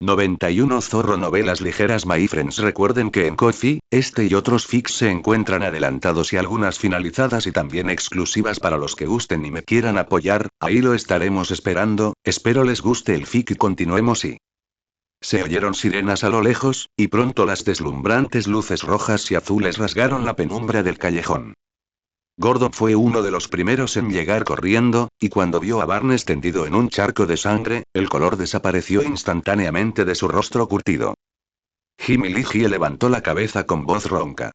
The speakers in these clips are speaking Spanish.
91 Zorro Novelas ligeras My friends. Recuerden que en Ko-fi, este y otros fics se encuentran adelantados y algunas finalizadas y también exclusivas para los que gusten y me quieran apoyar, ahí lo estaremos esperando, espero les guste el fic y continuemos y... Se oyeron sirenas a lo lejos, y pronto las deslumbrantes luces rojas y azules rasgaron la penumbra del callejón. Gordon fue uno de los primeros en llegar corriendo, y cuando vio a Barnes tendido en un charco de sangre, el color desapareció instantáneamente de su rostro curtido. Jimmy Ligie levantó la cabeza con voz ronca.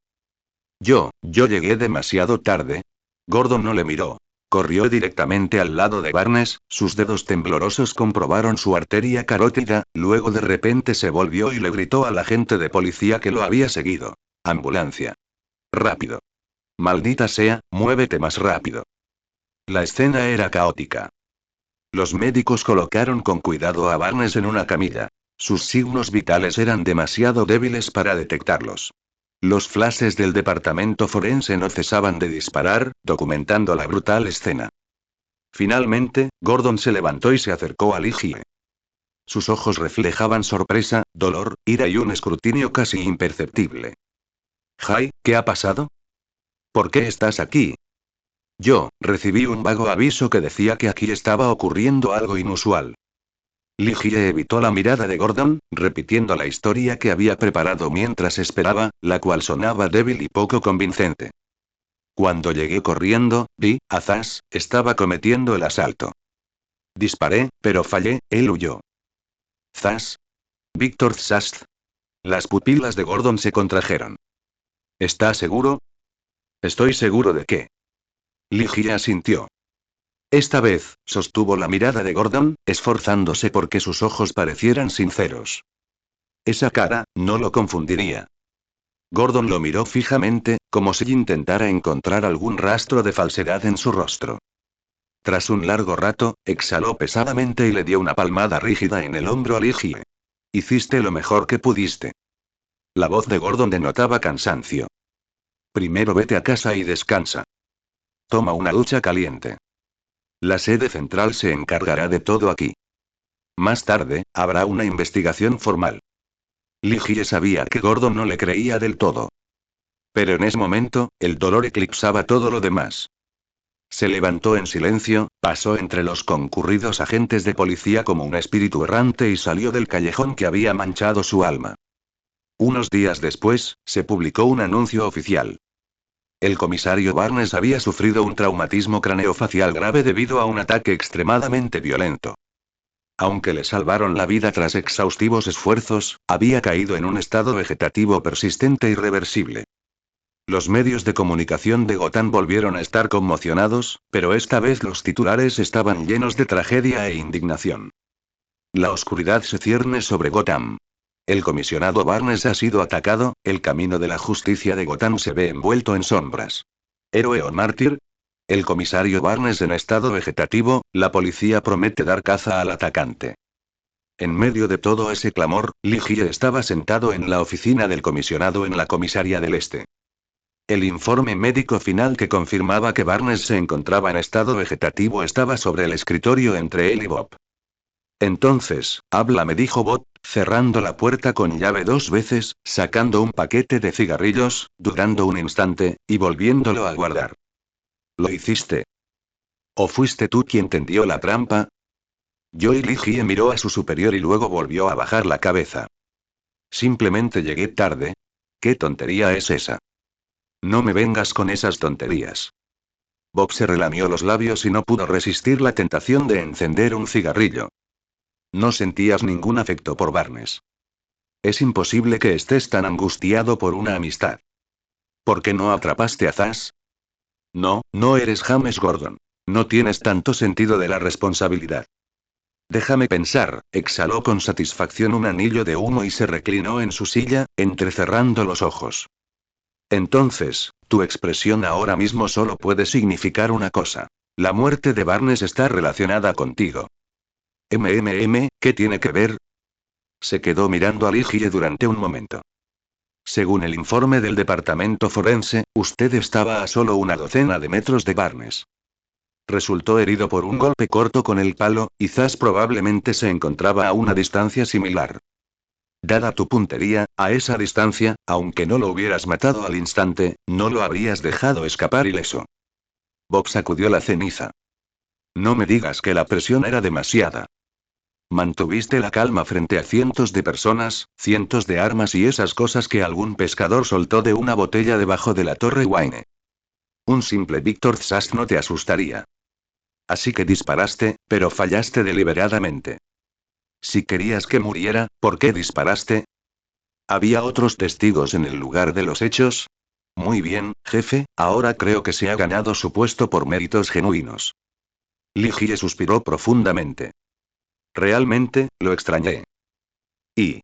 Yo llegué demasiado tarde. Gordon no le miró. Corrió directamente al lado de Barnes, sus dedos temblorosos comprobaron su arteria carótida, luego de repente se volvió y le gritó al agente de policía que lo había seguido. Ambulancia. Rápido. Maldita sea, muévete más rápido. La escena era caótica. Los médicos colocaron con cuidado a Barnes en una camilla. Sus signos vitales eran demasiado débiles para detectarlos. Los flashes del departamento forense no cesaban de disparar, documentando la brutal escena. Finalmente, Gordon se levantó y se acercó a Ligie. Sus ojos reflejaban sorpresa, dolor, ira y un escrutinio casi imperceptible. «Jay, ¿qué ha pasado? ¿Por qué estás aquí?» Recibí un vago aviso que decía que aquí estaba ocurriendo algo inusual. Ligie evitó la mirada de Gordon, repitiendo la historia que había preparado mientras esperaba, la cual sonaba débil y poco convincente. Cuando llegué corriendo, vi, a Zas, estaba cometiendo el asalto. Disparé, pero fallé, él huyó. ¿Zas? Víctor Zast. Las pupilas de Gordon se contrajeron. ¿Está seguro? Estoy seguro de que. Ligie asintió. Esta vez, sostuvo la mirada de Gordon, esforzándose porque sus ojos parecieran sinceros. Esa cara, no lo confundiría. Gordon lo miró fijamente, como si intentara encontrar algún rastro de falsedad en su rostro. Tras un largo rato, exhaló pesadamente y le dio una palmada rígida en el hombro a Ligie. Hiciste lo mejor que pudiste. La voz de Gordon denotaba cansancio. Primero vete a casa y descansa. Toma una ducha caliente. La sede central se encargará de todo aquí. Más tarde, habrá una investigación formal. Ligie sabía que Gordon no le creía del todo. Pero en ese momento, el dolor eclipsaba todo lo demás. Se levantó en silencio, pasó entre los concurridos agentes de policía como un espíritu errante y salió del callejón que había manchado su alma. Unos días después, se publicó un anuncio oficial. El comisario Barnes había sufrido un traumatismo craneofacial grave debido a un ataque extremadamente violento. Aunque le salvaron la vida tras exhaustivos esfuerzos, había caído en un estado vegetativo persistente e irreversible. Los medios de comunicación de Gotham volvieron a estar conmocionados, pero esta vez los titulares estaban llenos de tragedia e indignación. La oscuridad se cierne sobre Gotham. El comisionado Barnes ha sido atacado, el camino de la justicia de Gotham se ve envuelto en sombras. ¿Héroe o mártir? El comisario Barnes en estado vegetativo, la policía promete dar caza al atacante. En medio de todo ese clamor, Ligie estaba sentado en la oficina del comisionado en la comisaría del Este. El informe médico final que confirmaba que Barnes se encontraba en estado vegetativo estaba sobre el escritorio entre él y Bob. Entonces, háblame, dijo Bob, cerrando la puerta con llave 2 veces, sacando un paquete de cigarrillos, dudando un instante, y volviéndolo a guardar. ¿Lo hiciste? ¿O fuiste tú quien tendió la trampa? Joy Ligie miró a su superior y luego volvió a bajar la cabeza. Simplemente llegué tarde. ¿Qué tontería es esa? No me vengas con esas tonterías. Bob se relamió los labios y no pudo resistir la tentación de encender un cigarrillo. No sentías ningún afecto por Barnes. Es imposible que estés tan angustiado por una amistad. ¿Por qué no atrapaste a Zas? No, no eres James Gordon. No tienes tanto sentido de la responsabilidad. Déjame pensar, exhaló con satisfacción un anillo de humo y se reclinó en su silla, entrecerrando los ojos. Entonces, tu expresión ahora mismo solo puede significar una cosa. La muerte de Barnes está relacionada contigo. ¿Qué tiene que ver? Se quedó mirando a Ligie durante un momento. Según el informe del departamento forense, usted estaba a solo una docena de metros de Barnes. resultó herido por un golpe corto con el palo, y Zas probablemente se encontraba a una distancia similar. Dada tu puntería, a esa distancia, aunque no lo hubieras matado al instante, no lo habrías dejado escapar ileso. Bob sacudió la ceniza. No me digas que la presión era demasiada. Mantuviste la calma frente a cientos de personas, cientos de armas y esas cosas que algún pescador soltó de una botella debajo de la Torre Wayne. Un simple Víctor Zsasz no te asustaría. Así que disparaste, pero fallaste deliberadamente. Si querías que muriera, ¿por qué disparaste? ¿Había otros testigos en el lugar de los hechos? Muy bien, jefe, ahora creo que se ha ganado su puesto por méritos genuinos. Ligie suspiró profundamente. Realmente, lo extrañé. Y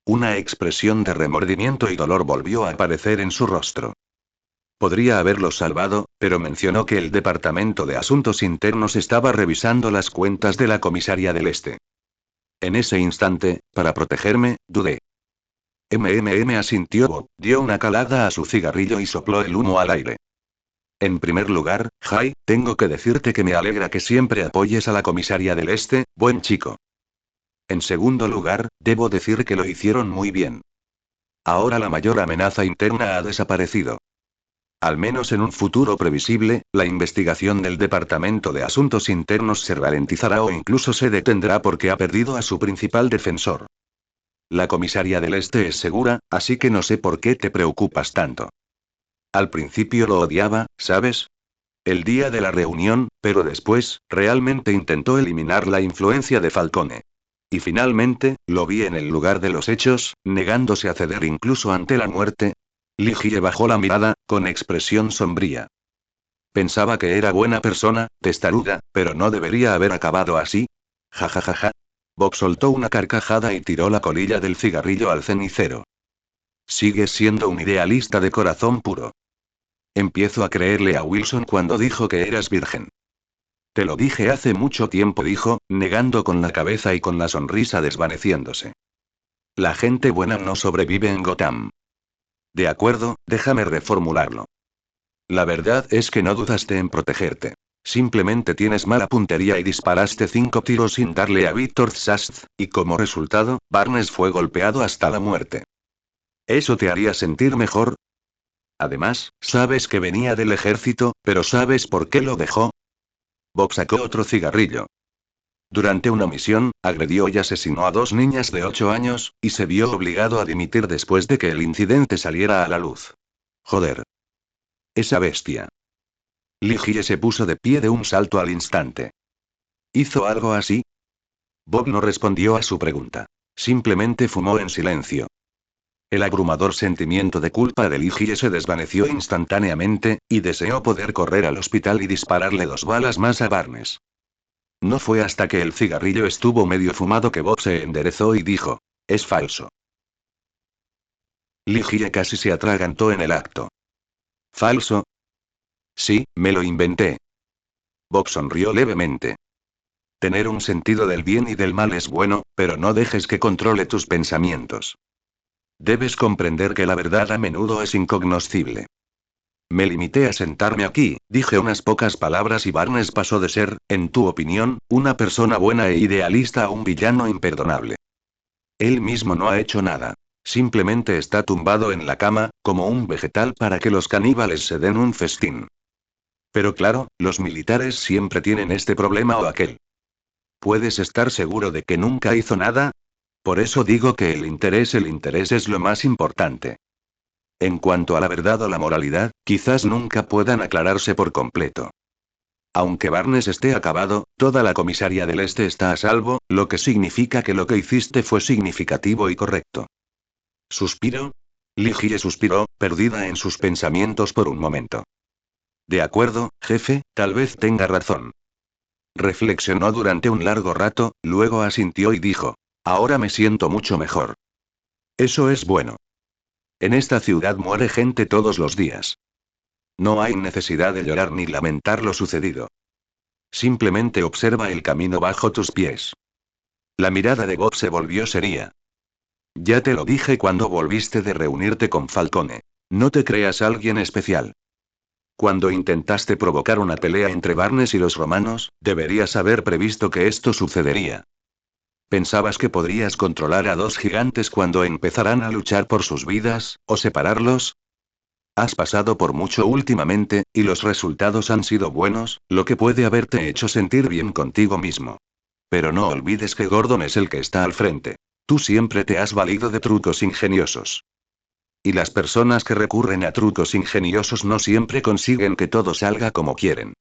una expresión de remordimiento y dolor volvió a aparecer en su rostro. Podría haberlos salvado, pero mencionó que el Departamento de Asuntos Internos estaba revisando las cuentas de la comisaría del Este. En ese instante, para protegerme, dudé. Asintió Bob, dio una calada a su cigarrillo y sopló el humo al aire. En primer lugar, Jay, tengo que decirte que me alegra que siempre apoyes a la comisaría del Este, buen chico. En segundo lugar, debo decir que lo hicieron muy bien. Ahora la mayor amenaza interna ha desaparecido. Al menos en un futuro previsible, la investigación del Departamento de Asuntos Internos se ralentizará o incluso se detendrá porque ha perdido a su principal defensor. La comisaría del Este es segura, así que no sé por qué te preocupas tanto. Al principio lo odiaba, ¿sabes? El día de la reunión, pero después, realmente intentó eliminar la influencia de Falcone. Y finalmente, lo vi en el lugar de los hechos, negándose a ceder incluso ante la muerte. Ligie bajó la mirada, con expresión sombría. Pensaba que era buena persona, testaruda, pero no debería haber acabado así. Ja ja ja ja. Bob soltó una carcajada y tiró la colilla del cigarrillo al cenicero. Sigues siendo un idealista de corazón puro. Empiezo a creerle a Wilson cuando dijo que eras virgen. Te lo dije hace mucho tiempo, dijo, negando con la cabeza y con la sonrisa desvaneciéndose. La gente buena no sobrevive en Gotham. De acuerdo, déjame reformularlo. La verdad es que no dudaste en protegerte. Simplemente tienes mala puntería y disparaste 5 tiros sin darle a Víctor Zsasz, y como resultado, Barnes fue golpeado hasta la muerte. ¿Eso te haría sentir mejor? Además, sabes que venía del ejército, pero ¿sabes por qué lo dejó? Bob sacó otro cigarrillo. Durante una misión, agredió y asesinó a 2 niñas de 8 años, y se vio obligado a dimitir después de que el incidente saliera a la luz. Joder. Esa bestia. Ligie se puso de pie de un salto al instante. ¿Hizo algo así? Bob no respondió a su pregunta. Simplemente fumó en silencio. El abrumador sentimiento de culpa de Ligie se desvaneció instantáneamente, y deseó poder correr al hospital y dispararle 2 balas más a Barnes. No fue hasta que el cigarrillo estuvo medio fumado que Bob se enderezó y dijo: es falso. Ligie casi se atragantó en el acto. ¿Falso? Sí, me lo inventé. Bob sonrió levemente. Tener un sentido del bien y del mal es bueno, pero no dejes que controle tus pensamientos. Debes comprender que la verdad a menudo es incognoscible. Me limité a sentarme aquí, dije unas pocas palabras y Barnes pasó de ser, en tu opinión, una persona buena e idealista a un villano imperdonable. Él mismo no ha hecho nada. Simplemente está tumbado en la cama, como un vegetal para que los caníbales se den un festín. Pero claro, los militares siempre tienen este problema o aquel. ¿Puedes estar seguro de que nunca hizo nada? Por eso digo que el interés es lo más importante. En cuanto a la verdad o la moralidad, quizás nunca puedan aclararse por completo. Aunque Barnes esté acabado, toda la comisaría del Este está a salvo, lo que significa que lo que hiciste fue significativo y correcto. ¿Suspiro? Ligie suspiró, perdida en sus pensamientos por un momento. De acuerdo, jefe, tal vez tenga razón. Reflexionó durante un largo rato, luego asintió y dijo: ahora me siento mucho mejor. Eso es bueno. En esta ciudad muere gente todos los días. No hay necesidad de llorar ni lamentar lo sucedido. Simplemente observa el camino bajo tus pies. La mirada de Bob se volvió seria. Ya te lo dije cuando volviste de reunirte con Falcone. No te creas alguien especial. Cuando intentaste provocar una pelea entre Barnes y los romanos, deberías haber previsto que esto sucedería. ¿Pensabas que podrías controlar a dos gigantes cuando empezarán a luchar por sus vidas, o separarlos? Has pasado por mucho últimamente, y los resultados han sido buenos, lo que puede haberte hecho sentir bien contigo mismo. Pero no olvides que Gordon es el que está al frente. Tú siempre te has valido de trucos ingeniosos. Y las personas que recurren a trucos ingeniosos no siempre consiguen que todo salga como quieren.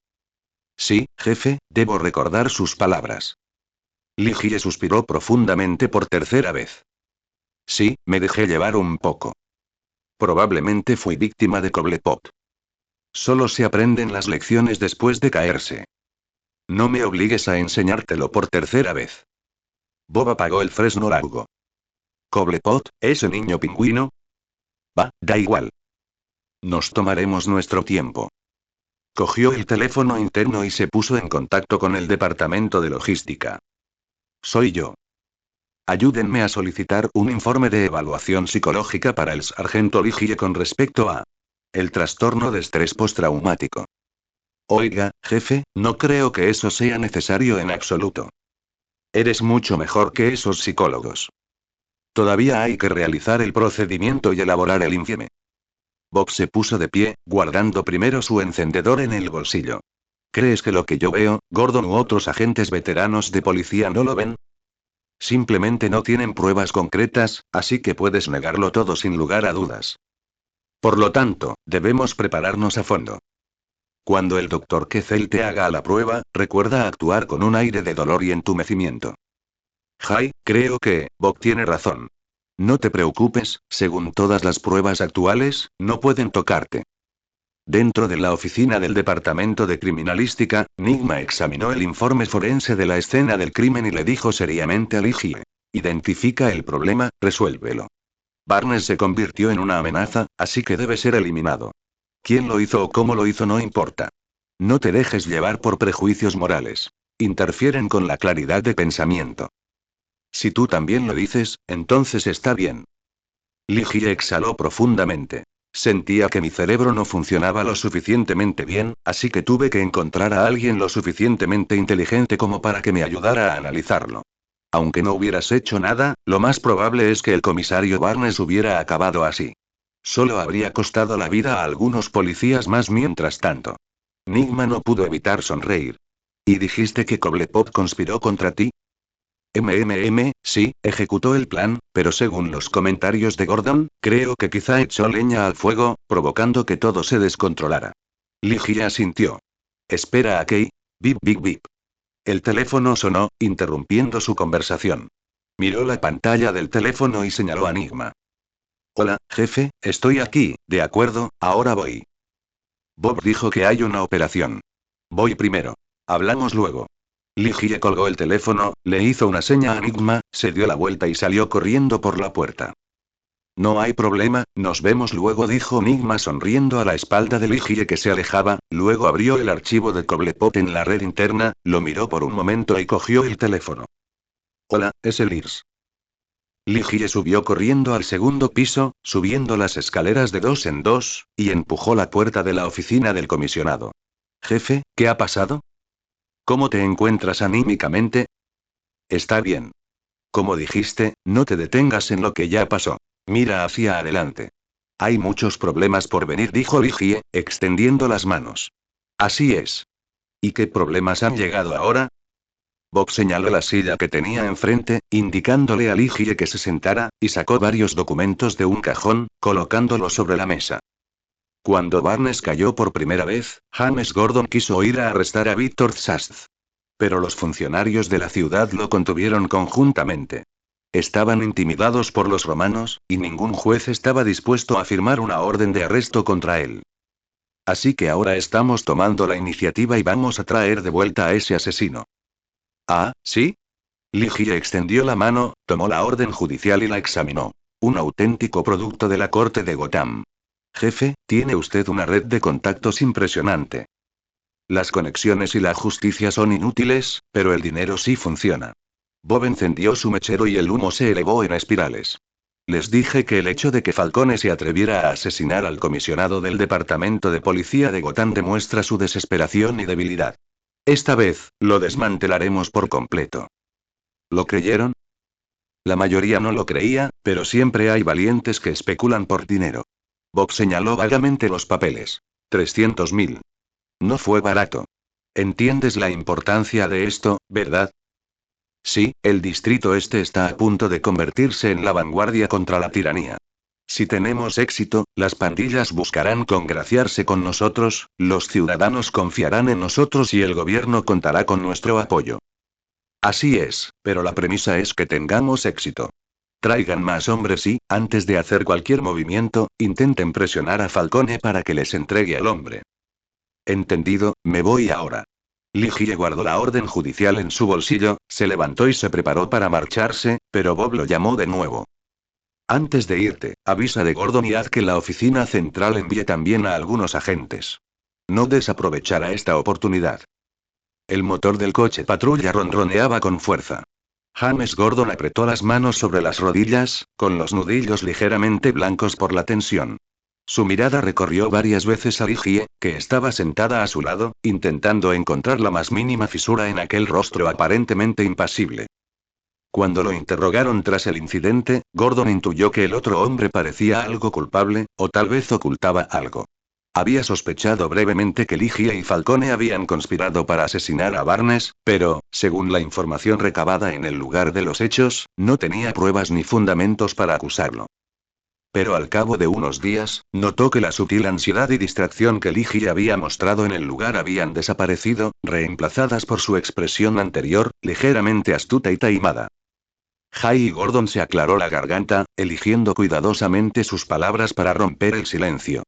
Sí, jefe, debo recordar sus palabras. Ligie suspiró profundamente por tercera vez. Sí, me dejé llevar un poco. Probablemente fui víctima de Cobblepot. Solo se aprenden las lecciones después de caerse. No me obligues a enseñártelo por tercera vez. Bob apagó el fresno largo. ¿Cobblepot, ese niño pingüino? Da igual. Nos tomaremos nuestro tiempo. Cogió el teléfono interno y se puso en contacto con el departamento de logística. Soy yo. Ayúdenme a solicitar un informe de evaluación psicológica para el sargento Ligie con respecto a el trastorno de estrés postraumático. Oiga, jefe, no creo que eso sea necesario en absoluto. Eres mucho mejor que esos psicólogos. Todavía hay que realizar el procedimiento y elaborar el informe. Bob se puso de pie, guardando primero su encendedor en el bolsillo. ¿Crees que lo que yo veo, Gordon u otros agentes veteranos de policía no lo ven? Simplemente no tienen pruebas concretas, así que puedes negarlo todo sin lugar a dudas. Por lo tanto, debemos prepararnos a fondo. Cuando el doctor Kessel te haga la prueba, recuerda actuar con un aire de dolor y entumecimiento. Creo que, Bob tiene razón. No te preocupes, según todas las pruebas actuales, no pueden tocarte. Dentro de la oficina del Departamento de Criminalística, Nigma examinó el informe forense de la escena del crimen y le dijo seriamente a Ligie. Identifica el problema, resuélvelo. Barnes se convirtió en una amenaza, así que debe ser eliminado. Quién lo hizo o cómo lo hizo no importa. No te dejes llevar por prejuicios morales. Interfieren con la claridad de pensamiento. Si tú también lo dices, entonces está bien. Ligie exhaló profundamente. Sentía que mi cerebro no funcionaba lo suficientemente bien, así que tuve que encontrar a alguien lo suficientemente inteligente como para que me ayudara a analizarlo. Aunque no hubieras hecho nada, lo más probable es que el comisario Barnes hubiera acabado así. Solo habría costado la vida a algunos policías más mientras tanto. Nigma no pudo evitar sonreír. ¿Y dijiste que Cobblepot conspiró contra ti? Sí, ejecutó el plan, pero según los comentarios de Gordon, creo que quizá echó leña al fuego, provocando que todo se descontrolara. Ligie asintió. Espera a Kay. Bip bip bip. El teléfono sonó, interrumpiendo su conversación. Miró la pantalla del teléfono y señaló a Nigma. Hola, jefe, estoy aquí, de acuerdo, ahora voy. Bob dijo que hay una operación. Voy primero. Hablamos luego. Ligie colgó el teléfono, le hizo una seña a Nigma, se dio la vuelta y salió corriendo por la puerta. No hay problema, nos vemos luego, dijo Nigma sonriendo a la espalda de Ligie que se alejaba, luego abrió el archivo de Cobblepot en la red interna, lo miró por un momento y cogió el teléfono. Hola, es el IRS. Ligie subió corriendo al segundo piso, subiendo las escaleras de dos en dos, y empujó la puerta de la oficina del comisionado. Jefe, ¿qué ha pasado? ¿Cómo te encuentras anímicamente? Está bien. Como dijiste, no te detengas en lo que ya pasó. Mira hacia adelante. Hay muchos problemas por venir, dijo Ligie, extendiendo las manos. Así es. ¿Y qué problemas han llegado ahora? Bob señaló la silla que tenía enfrente, indicándole a Ligie que se sentara, y sacó varios documentos de un cajón, colocándolos sobre la mesa. Cuando Barnes cayó por primera vez, James Gordon quiso ir a arrestar a Victor Sast. Pero los funcionarios de la ciudad lo contuvieron conjuntamente. Estaban intimidados por los romanos, y ningún juez estaba dispuesto a firmar una orden de arresto contra él. Así que ahora estamos tomando la iniciativa y vamos a traer de vuelta a ese asesino. Ah, ¿sí? Ligie extendió la mano, tomó la orden judicial y la examinó. Un auténtico producto de la corte de Gotham. Jefe, tiene usted una red de contactos impresionante. Las conexiones y la justicia son inútiles, pero el dinero sí funciona. Bob encendió su mechero y el humo se elevó en espirales. Les dije que el hecho de que Falcone se atreviera a asesinar al comisionado del Departamento de Policía de Gotham demuestra su desesperación y debilidad. Esta vez, lo desmantelaremos por completo. ¿Lo creyeron? La mayoría no lo creía, pero siempre hay valientes que especulan por dinero. Bob señaló vagamente los papeles. 300.000. No fue barato. ¿Entiendes la importancia de esto, verdad? Sí, el Distrito Este está a punto de convertirse en la vanguardia contra la tiranía. Si tenemos éxito, las pandillas buscarán congraciarse con nosotros, los ciudadanos confiarán en nosotros y el gobierno contará con nuestro apoyo. Así es, pero la premisa es que tengamos éxito. Traigan más hombres y, antes de hacer cualquier movimiento, intenten presionar a Falcone para que les entregue al hombre. Entendido, me voy ahora. Ligie guardó la orden judicial en su bolsillo, se levantó y se preparó para marcharse, pero Bob lo llamó de nuevo. Antes de irte, avisa de Gordon y haz que la oficina central envíe también a algunos agentes. No desaprovechará esta oportunidad. El motor del coche patrulla ronroneaba con fuerza. James Gordon apretó las manos sobre las rodillas, con los nudillos ligeramente blancos por la tensión. Su mirada recorrió varias veces a Ligie, que estaba sentada a su lado, intentando encontrar la más mínima fisura en aquel rostro aparentemente impasible. Cuando lo interrogaron tras el incidente, Gordon intuyó que el otro hombre parecía algo culpable, o tal vez ocultaba algo. Había sospechado brevemente que Ligie y Falcone habían conspirado para asesinar a Barnes, pero, según la información recabada en el lugar de los hechos, no tenía pruebas ni fundamentos para acusarlo. Pero al cabo de unos días, notó que la sutil ansiedad y distracción que Ligie había mostrado en el lugar habían desaparecido, reemplazadas por su expresión anterior, ligeramente astuta y taimada. Jay Gordon se aclaró la garganta, eligiendo cuidadosamente sus palabras para romper el silencio.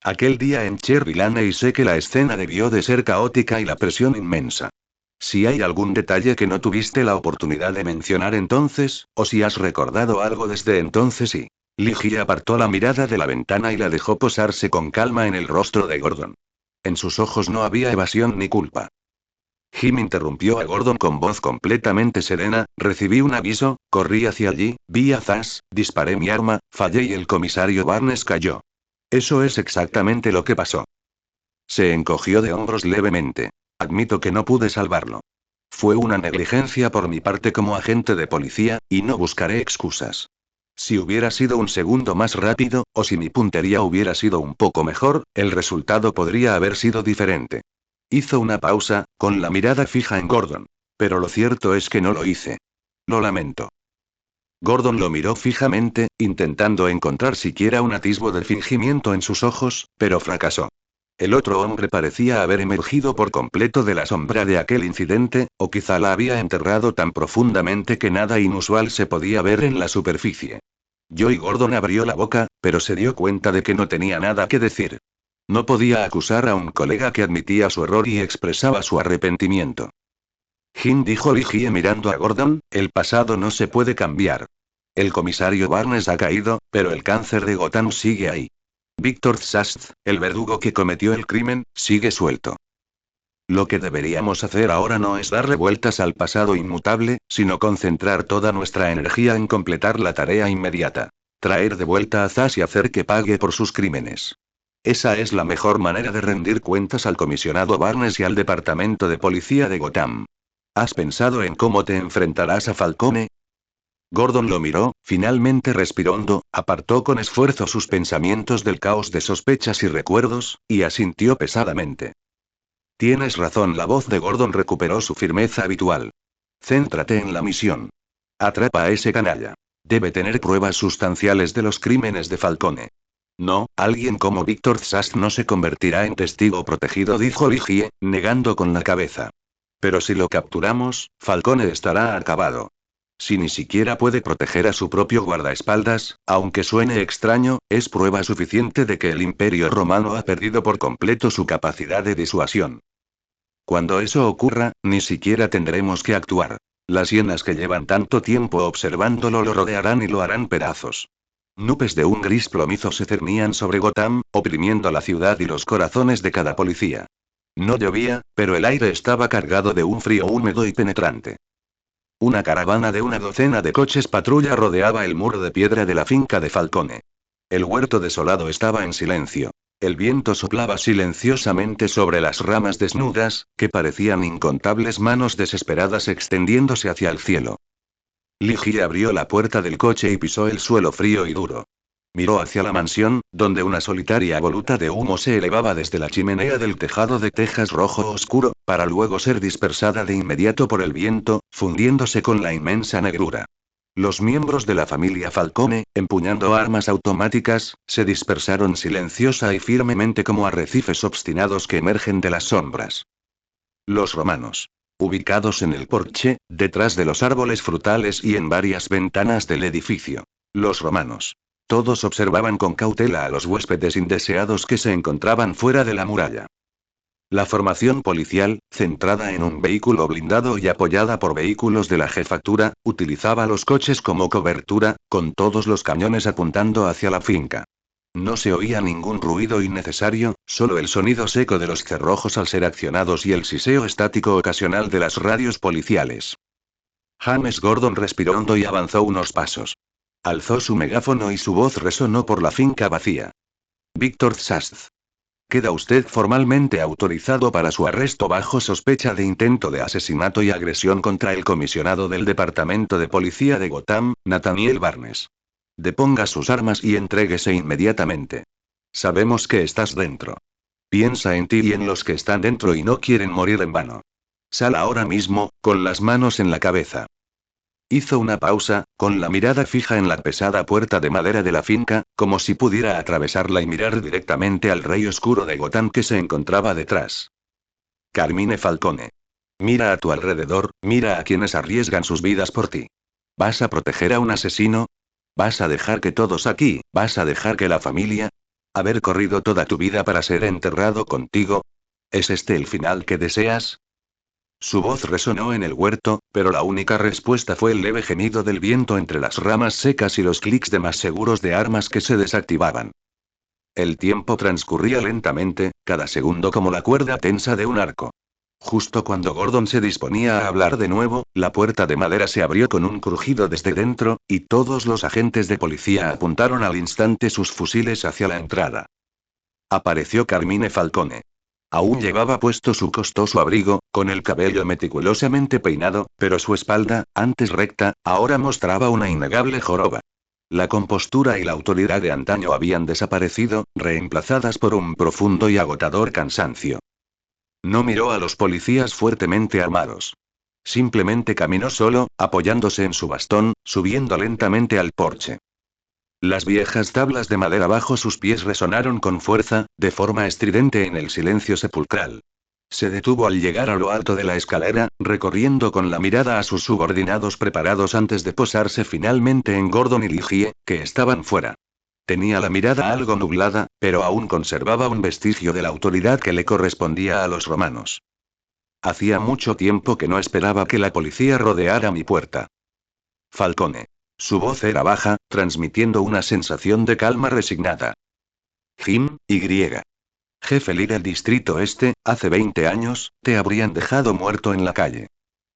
Aquel día en Cherry Lane y sé que la escena debió de ser caótica y la presión inmensa. Si hay algún detalle que no tuviste la oportunidad de mencionar entonces, o si has recordado algo desde entonces y... Ligie apartó la mirada de la ventana y la dejó posarse con calma en el rostro de Gordon. En sus ojos no había evasión ni culpa. Jim interrumpió a Gordon con voz completamente serena: recibí un aviso, corrí hacia allí, vi a Zas, disparé mi arma, fallé y el comisario Barnes cayó. Eso es exactamente lo que pasó. Se encogió de hombros levemente. Admito que no pude salvarlo. Fue una negligencia por mi parte como agente de policía, y no buscaré excusas. Si hubiera sido un segundo más rápido, o si mi puntería hubiera sido un poco mejor, el resultado podría haber sido diferente. Hizo una pausa, con la mirada fija en Gordon. Pero lo cierto es que no lo hice. Lo lamento. Gordon lo miró fijamente, intentando encontrar siquiera un atisbo de fingimiento en sus ojos, pero fracasó. El otro hombre parecía haber emergido por completo de la sombra de aquel incidente, o quizá la había enterrado tan profundamente que nada inusual se podía ver en la superficie. Joy Gordon abrió la boca, pero se dio cuenta de que no tenía nada que decir. No podía acusar a un colega que admitía su error y expresaba su arrepentimiento. Jim, dijo Ligie mirando a Gordon, el pasado no se puede cambiar. El comisario Barnes ha caído, pero el cáncer de Gotham sigue ahí. Victor Zsasz, el verdugo que cometió el crimen, sigue suelto. Lo que deberíamos hacer ahora no es darle vueltas al pasado inmutable, sino concentrar toda nuestra energía en completar la tarea inmediata. Traer de vuelta a Zsasz y hacer que pague por sus crímenes. Esa es la mejor manera de rendir cuentas al comisionado Barnes y al departamento de policía de Gotham. ¿Has pensado en cómo te enfrentarás a Falcone? Gordon lo miró, finalmente respiró hondo, apartó con esfuerzo sus pensamientos del caos de sospechas y recuerdos, y asintió pesadamente. Tienes razón, la voz de Gordon recuperó su firmeza habitual. Céntrate en la misión. Atrapa a ese canalla. Debe tener pruebas sustanciales de los crímenes de Falcone. No, alguien como Victor Zsasz no se convertirá en testigo protegido, dijo Ligie, negando con la cabeza. Pero si lo capturamos, Falcone estará acabado. Si ni siquiera puede proteger a su propio guardaespaldas, aunque suene extraño, es prueba suficiente de que el Imperio Romano ha perdido por completo su capacidad de disuasión. Cuando eso ocurra, ni siquiera tendremos que actuar. Las hienas que llevan tanto tiempo observándolo lo rodearán y lo harán pedazos. Nubes de un gris plomizo se cernían sobre Gotham, oprimiendo la ciudad y los corazones de cada policía. No llovía, pero el aire estaba cargado de un frío húmedo y penetrante. Una caravana de una docena de coches patrulla rodeaba el muro de piedra de la finca de Falcone. El huerto desolado estaba en silencio. El viento soplaba silenciosamente sobre las ramas desnudas, que parecían incontables manos desesperadas extendiéndose hacia el cielo. Ligie abrió la puerta del coche y pisó el suelo frío y duro. Miró hacia la mansión, donde una solitaria voluta de humo se elevaba desde la chimenea del tejado de tejas rojo oscuro, para luego ser dispersada de inmediato por el viento, fundiéndose con la inmensa negrura. Los miembros de la familia Falcone, empuñando armas automáticas, se dispersaron silenciosa y firmemente como arrecifes obstinados que emergen de las sombras. Los romanos. Ubicados en el porche, detrás de los árboles frutales y en varias ventanas del edificio. Los romanos. Todos observaban con cautela a los huéspedes indeseados que se encontraban fuera de la muralla. La formación policial, centrada en un vehículo blindado y apoyada por vehículos de la jefatura, utilizaba los coches como cobertura, con todos los cañones apuntando hacia la finca. No se oía ningún ruido innecesario, solo el sonido seco de los cerrojos al ser accionados y el siseo estático ocasional de las radios policiales. James Gordon respiró hondo y avanzó unos pasos. Alzó su megáfono y su voz resonó por la finca vacía. Víctor Sast. Queda usted formalmente autorizado para su arresto bajo sospecha de intento de asesinato y agresión contra el comisionado del Departamento de Policía de Gotham, Nathaniel Barnes. Deponga sus armas y entréguese inmediatamente. Sabemos que estás dentro. Piensa en ti y en los que están dentro y no quieren morir en vano. Sal ahora mismo, con las manos en la cabeza. Hizo una pausa, con la mirada fija en la pesada puerta de madera de la finca, como si pudiera atravesarla y mirar directamente al rey oscuro de Gotham que se encontraba detrás. Carmine Falcone. Mira a tu alrededor, mira a quienes arriesgan sus vidas por ti. ¿Vas a proteger a un asesino? ¿Vas a dejar que todos aquí, vas a dejar que la familia? ¿Haber corrido toda tu vida para ser enterrado contigo? ¿Es este el final que deseas? Su voz resonó en el huerto, pero la única respuesta fue el leve gemido del viento entre las ramas secas y los clics de más seguros de armas que se desactivaban. El tiempo transcurría lentamente, cada segundo como la cuerda tensa de un arco. Justo cuando Gordon se disponía a hablar de nuevo, la puerta de madera se abrió con un crujido desde dentro, y todos los agentes de policía apuntaron al instante sus fusiles hacia la entrada. Apareció Carmine Falcone. Aún llevaba puesto su costoso abrigo, con el cabello meticulosamente peinado, pero su espalda, antes recta, ahora mostraba una innegable joroba. La compostura y la autoridad de antaño habían desaparecido, reemplazadas por un profundo y agotador cansancio. No miró a los policías fuertemente armados. Simplemente caminó solo, apoyándose en su bastón, subiendo lentamente al porche. Las viejas tablas de madera bajo sus pies resonaron con fuerza, de forma estridente en el silencio sepulcral. Se detuvo al llegar a lo alto de la escalera, recorriendo con la mirada a sus subordinados preparados antes de posarse finalmente en Gordon y Ligie, que estaban fuera. Tenía la mirada algo nublada, pero aún conservaba un vestigio de la autoridad que le correspondía a los romanos. Hacía mucho tiempo que no esperaba que la policía rodeara mi puerta. Falcone. Su voz era baja, transmitiendo una sensación de calma resignada. Jim, Y. Jefe líder distrito este, hace 20 años, te habrían dejado muerto en la calle.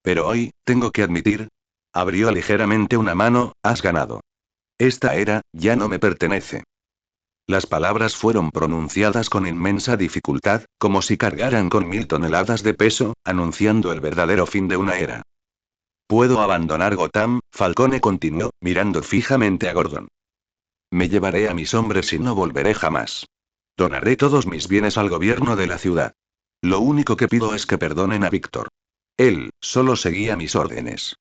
Pero hoy, tengo que admitir. Abrió ligeramente una mano, has ganado. Esta era, ya no me pertenece. Las palabras fueron pronunciadas con inmensa dificultad, como si cargaran con 1000 toneladas de peso, anunciando el verdadero fin de una era. Puedo abandonar Gotham, Falcone continuó, mirando fijamente a Gordon. Me llevaré a mis hombres y no volveré jamás. Donaré todos mis bienes al gobierno de la ciudad. Lo único que pido es que perdonen a Víctor. Él, solo seguía mis órdenes.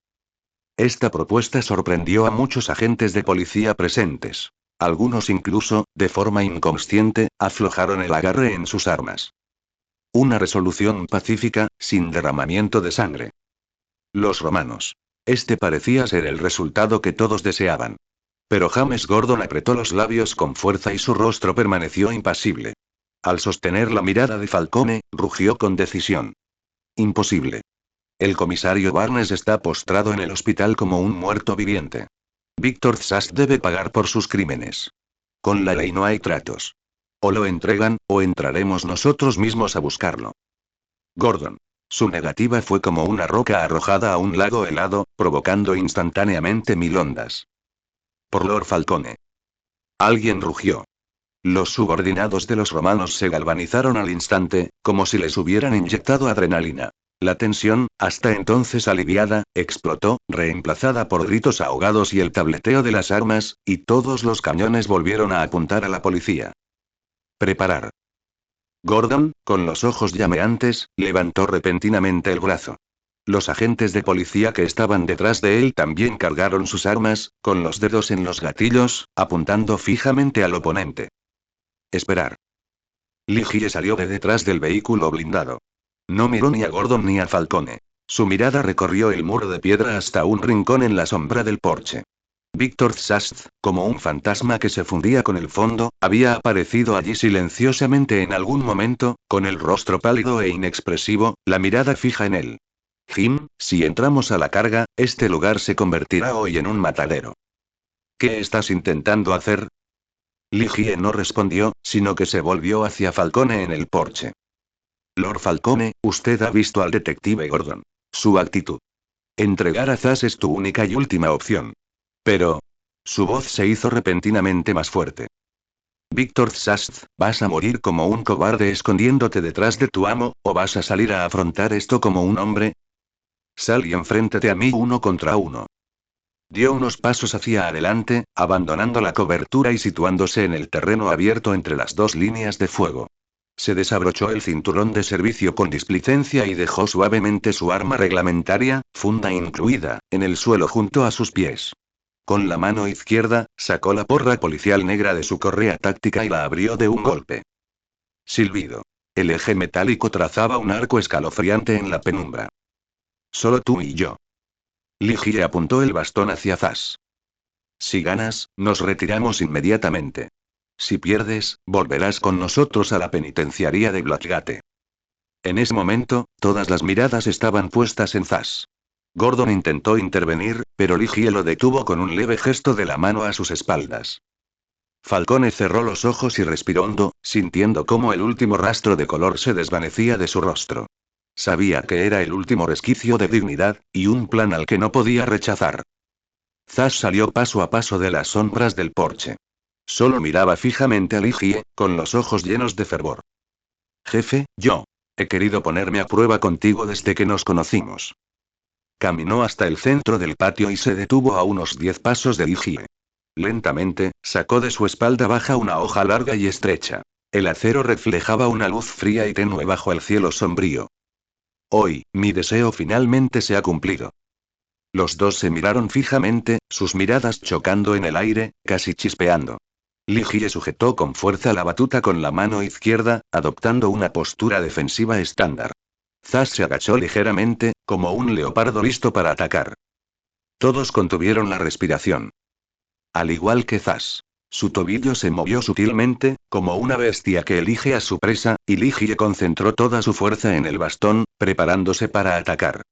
Esta propuesta sorprendió a muchos agentes de policía presentes. Algunos incluso, de forma inconsciente, aflojaron el agarre en sus armas. Una resolución pacífica, sin derramamiento de sangre. Los romanos. Este parecía ser el resultado que todos deseaban. Pero James Gordon apretó los labios con fuerza y su rostro permaneció impasible. Al sostener la mirada de Falcone, rugió con decisión. Imposible. El comisario Barnes está postrado en el hospital como un muerto viviente. Víctor Sast debe pagar por sus crímenes. Con la ley no hay tratos. O lo entregan, o entraremos nosotros mismos a buscarlo. Gordon. Su negativa fue como una roca arrojada a un lago helado, provocando instantáneamente 1000 ondas. Por Lord Falcone. Alguien rugió. Los subordinados de los romanos se galvanizaron al instante, como si les hubieran inyectado adrenalina. La tensión, hasta entonces aliviada, explotó, reemplazada por gritos ahogados y el tableteo de las armas, y todos los cañones volvieron a apuntar a la policía. Preparar. Gordon, con los ojos llameantes, levantó repentinamente el brazo. Los agentes de policía que estaban detrás de él también cargaron sus armas, con los dedos en los gatillos, apuntando fijamente al oponente. Esperar. Ligie salió de detrás del vehículo blindado. No miró ni a Gordon ni a Falcone. Su mirada recorrió el muro de piedra hasta un rincón en la sombra del porche. Víctor Zast, como un fantasma que se fundía con el fondo, había aparecido allí silenciosamente en algún momento, con el rostro pálido e inexpresivo, la mirada fija en él. Jim, si entramos a la carga, este lugar se convertirá hoy en un matadero. ¿Qué estás intentando hacer? Ligie no respondió, sino que se volvió hacia Falcone en el porche. Lord Falcone, usted ha visto al detective Gordon. Su actitud. Entregar a Zas es tu única y última opción. Pero... Su voz se hizo repentinamente más fuerte. Víctor Zast, ¿vas a morir como un cobarde escondiéndote detrás de tu amo, o vas a salir a afrontar esto como un hombre? Sal y enfréntate a mí 1 contra 1. Dio unos pasos hacia adelante, abandonando la cobertura y situándose en el terreno abierto entre las dos líneas de fuego. Se desabrochó el cinturón de servicio con displicencia y dejó suavemente su arma reglamentaria, funda incluida, en el suelo junto a sus pies. Con la mano izquierda, sacó la porra policial negra de su correa táctica y la abrió de un golpe. Silbido. El eje metálico trazaba un arco escalofriante en la penumbra. Solo tú y yo. Ligie apuntó el bastón hacia Zas. Si ganas, nos retiramos inmediatamente. Si pierdes, volverás con nosotros a la penitenciaría de Blackgate. En ese momento, todas las miradas estaban puestas en Zas. Gordon intentó intervenir, pero Ligie lo detuvo con un leve gesto de la mano a sus espaldas. Falcone cerró los ojos y respiró hondo, sintiendo cómo el último rastro de color se desvanecía de su rostro. Sabía que era el último resquicio de dignidad, y un plan al que no podía rechazar. Zas salió paso a paso de las sombras del porche. Solo miraba fijamente a Ligie, con los ojos llenos de fervor. Jefe, yo. He querido ponerme a prueba contigo desde que nos conocimos. Caminó hasta el centro del patio y se detuvo a unos 10 pasos de Ligie. Lentamente, sacó de su espalda baja una hoja larga y estrecha. El acero reflejaba una luz fría y tenue bajo el cielo sombrío. Hoy, mi deseo finalmente se ha cumplido. Los dos se miraron fijamente, sus miradas chocando en el aire, casi chispeando. Ligie sujetó con fuerza la batuta con la mano izquierda, adoptando una postura defensiva estándar. Zas se agachó ligeramente, como un leopardo listo para atacar. Todos contuvieron la respiración. Al igual que Zas. Su tobillo se movió sutilmente, como una bestia que elige a su presa, y Ligie concentró toda su fuerza en el bastón, preparándose para atacar.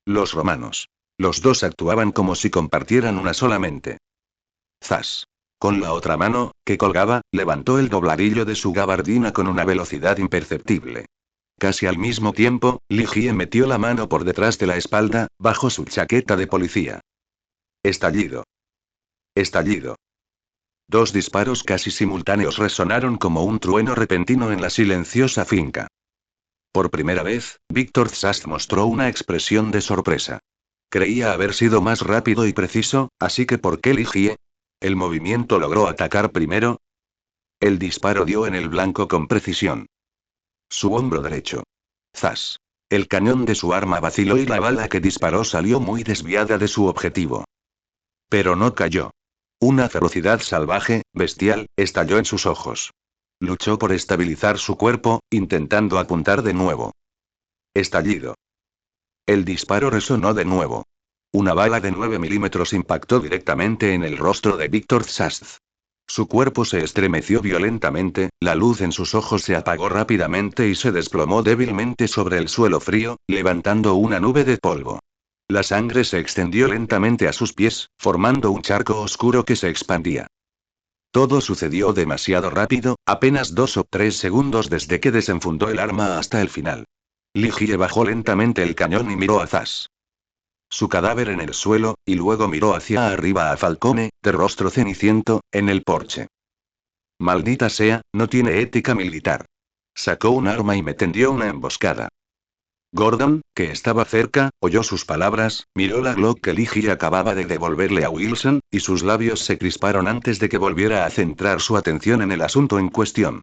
Los romanos. Los dos actuaban como si compartieran una sola mente. Zas. Con la otra mano, que colgaba, levantó el dobladillo de su gabardina con una velocidad imperceptible. Casi al mismo tiempo, Ligie metió la mano por detrás de la espalda, bajo su chaqueta de policía. Estallido. Estallido. 2 disparos casi simultáneos resonaron como un trueno repentino en la silenciosa finca. Por primera vez, Víctor Zast mostró una expresión de sorpresa. Creía haber sido más rápido y preciso, así que ¿por qué Ligie? ¿El movimiento logró atacar primero? El disparo dio en el blanco con precisión. Su hombro derecho. Zas. El cañón de su arma vaciló y la bala que disparó salió muy desviada de su objetivo. Pero no cayó. Una ferocidad salvaje, bestial, estalló en sus ojos. Luchó por estabilizar su cuerpo, intentando apuntar de nuevo. Estallido. El disparo resonó de nuevo. Una bala de 9 milímetros impactó directamente en el rostro de Víctor Zast. Su cuerpo se estremeció violentamente, la luz en sus ojos se apagó rápidamente y se desplomó débilmente sobre el suelo frío, levantando una nube de polvo. La sangre se extendió lentamente a sus pies, formando un charco oscuro que se expandía. Todo sucedió demasiado rápido, apenas 2 o 3 segundos desde que desenfundó el arma hasta el final. Ligie bajó lentamente el cañón y miró a Zas. Su cadáver en el suelo, y luego miró hacia arriba a Falcone, de rostro ceniciento, en el porche. Maldita sea, no tiene ética militar. Sacó un arma y me tendió una emboscada. Gordon, que estaba cerca, oyó sus palabras, miró la Glock que Ligie acababa de devolverle a Wilson, y sus labios se crisparon antes de que volviera a centrar su atención en el asunto en cuestión.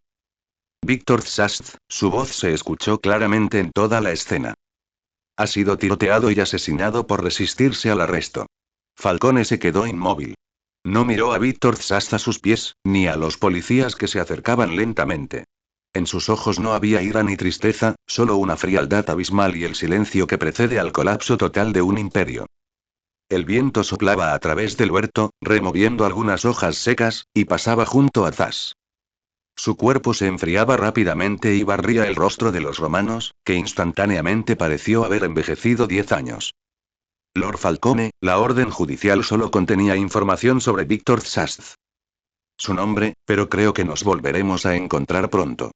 Víctor Zast, su voz se escuchó claramente en toda la escena. Ha sido tiroteado y asesinado por resistirse al arresto. Falcone se quedó inmóvil. No miró a Víctor Zast a sus pies, ni a los policías que se acercaban lentamente. En sus ojos no había ira ni tristeza, solo una frialdad abismal y el silencio que precede al colapso total de un imperio. El viento soplaba a través del huerto, removiendo algunas hojas secas, y pasaba junto a Zas. Su cuerpo se enfriaba rápidamente y barría el rostro de los romanos, que instantáneamente pareció haber envejecido 10 años. Lord Falcone, la orden judicial solo contenía información sobre Víctor Zast. Su nombre, pero creo que nos volveremos a encontrar pronto.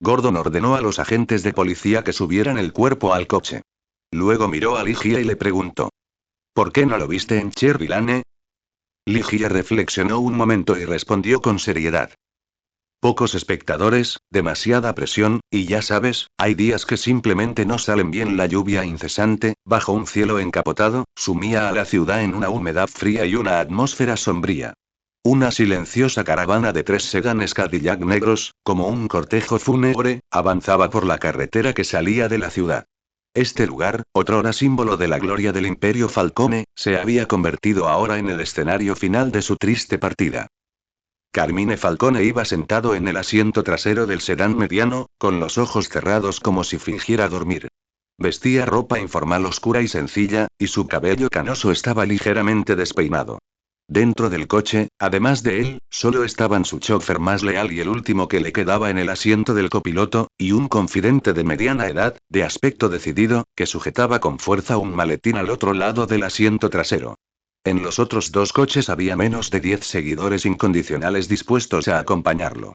Gordon ordenó a los agentes de policía que subieran el cuerpo al coche. Luego miró a Ligie y le preguntó: ¿Por qué no lo viste en Cherry Lane? Ligie reflexionó un momento y respondió con seriedad: Pocos espectadores, demasiada presión, y ya sabes, hay días que simplemente no salen bien. La lluvia incesante, bajo un cielo encapotado, sumía a la ciudad en una humedad fría y una atmósfera sombría. Una silenciosa caravana de 3 sedanes Cadillac negros, como un cortejo fúnebre, avanzaba por la carretera que salía de la ciudad. Este lugar, otrora símbolo de la gloria del Imperio Falcone, se había convertido ahora en el escenario final de su triste partida. Carmine Falcone iba sentado en el asiento trasero del sedán mediano, con los ojos cerrados como si fingiera dormir. Vestía ropa informal oscura y sencilla, y su cabello canoso estaba ligeramente despeinado. Dentro del coche, además de él, solo estaban su chofer más leal y el último que le quedaba en el asiento del copiloto, y un confidente de mediana edad, de aspecto decidido, que sujetaba con fuerza un maletín al otro lado del asiento trasero. En los otros 2 coches había menos de 10 seguidores incondicionales dispuestos a acompañarlo.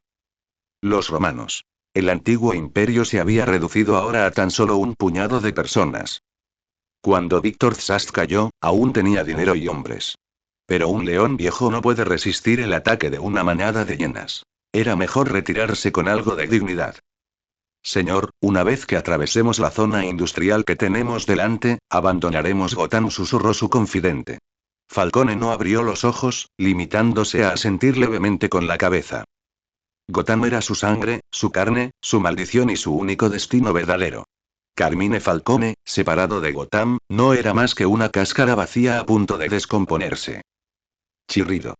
Los romanos. El antiguo imperio se había reducido ahora a tan solo un puñado de personas. Cuando Víctor Zast cayó, aún tenía dinero y hombres. Pero un león viejo no puede resistir el ataque de una manada de hienas. Era mejor retirarse con algo de dignidad. Señor, una vez que atravesemos la zona industrial que tenemos delante, abandonaremos Gotham, susurró su confidente. Falcone no abrió los ojos, limitándose a asentir levemente con la cabeza. Gotham era su sangre, su carne, su maldición y su único destino verdadero. Carmine Falcone, separado de Gotham, no era más que una cáscara vacía a punto de descomponerse. Chirrido.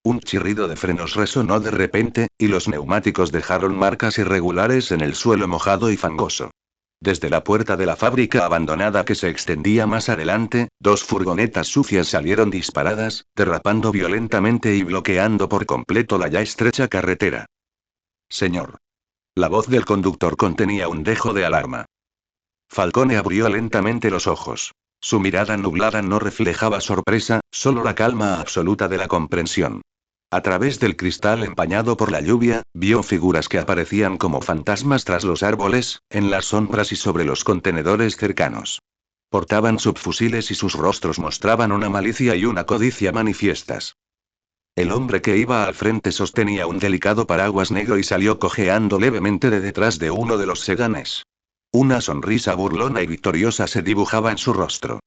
Un chirrido de frenos resonó de repente, y los neumáticos dejaron marcas irregulares en el suelo mojado y fangoso. Desde la puerta de la fábrica abandonada que se extendía más adelante, 2 furgonetas sucias salieron disparadas, derrapando violentamente y bloqueando por completo la ya estrecha carretera. Señor. La voz del conductor contenía un dejo de alarma. Falcone abrió lentamente los ojos. Su mirada nublada no reflejaba sorpresa, solo la calma absoluta de la comprensión. A través del cristal empañado por la lluvia, vio figuras que aparecían como fantasmas tras los árboles, en las sombras y sobre los contenedores cercanos. Portaban subfusiles y sus rostros mostraban una malicia y una codicia manifiestas. El hombre que iba al frente sostenía un delicado paraguas negro y salió cojeando levemente de detrás de uno de los sedanes. Una sonrisa burlona y victoriosa se dibujaba en su rostro.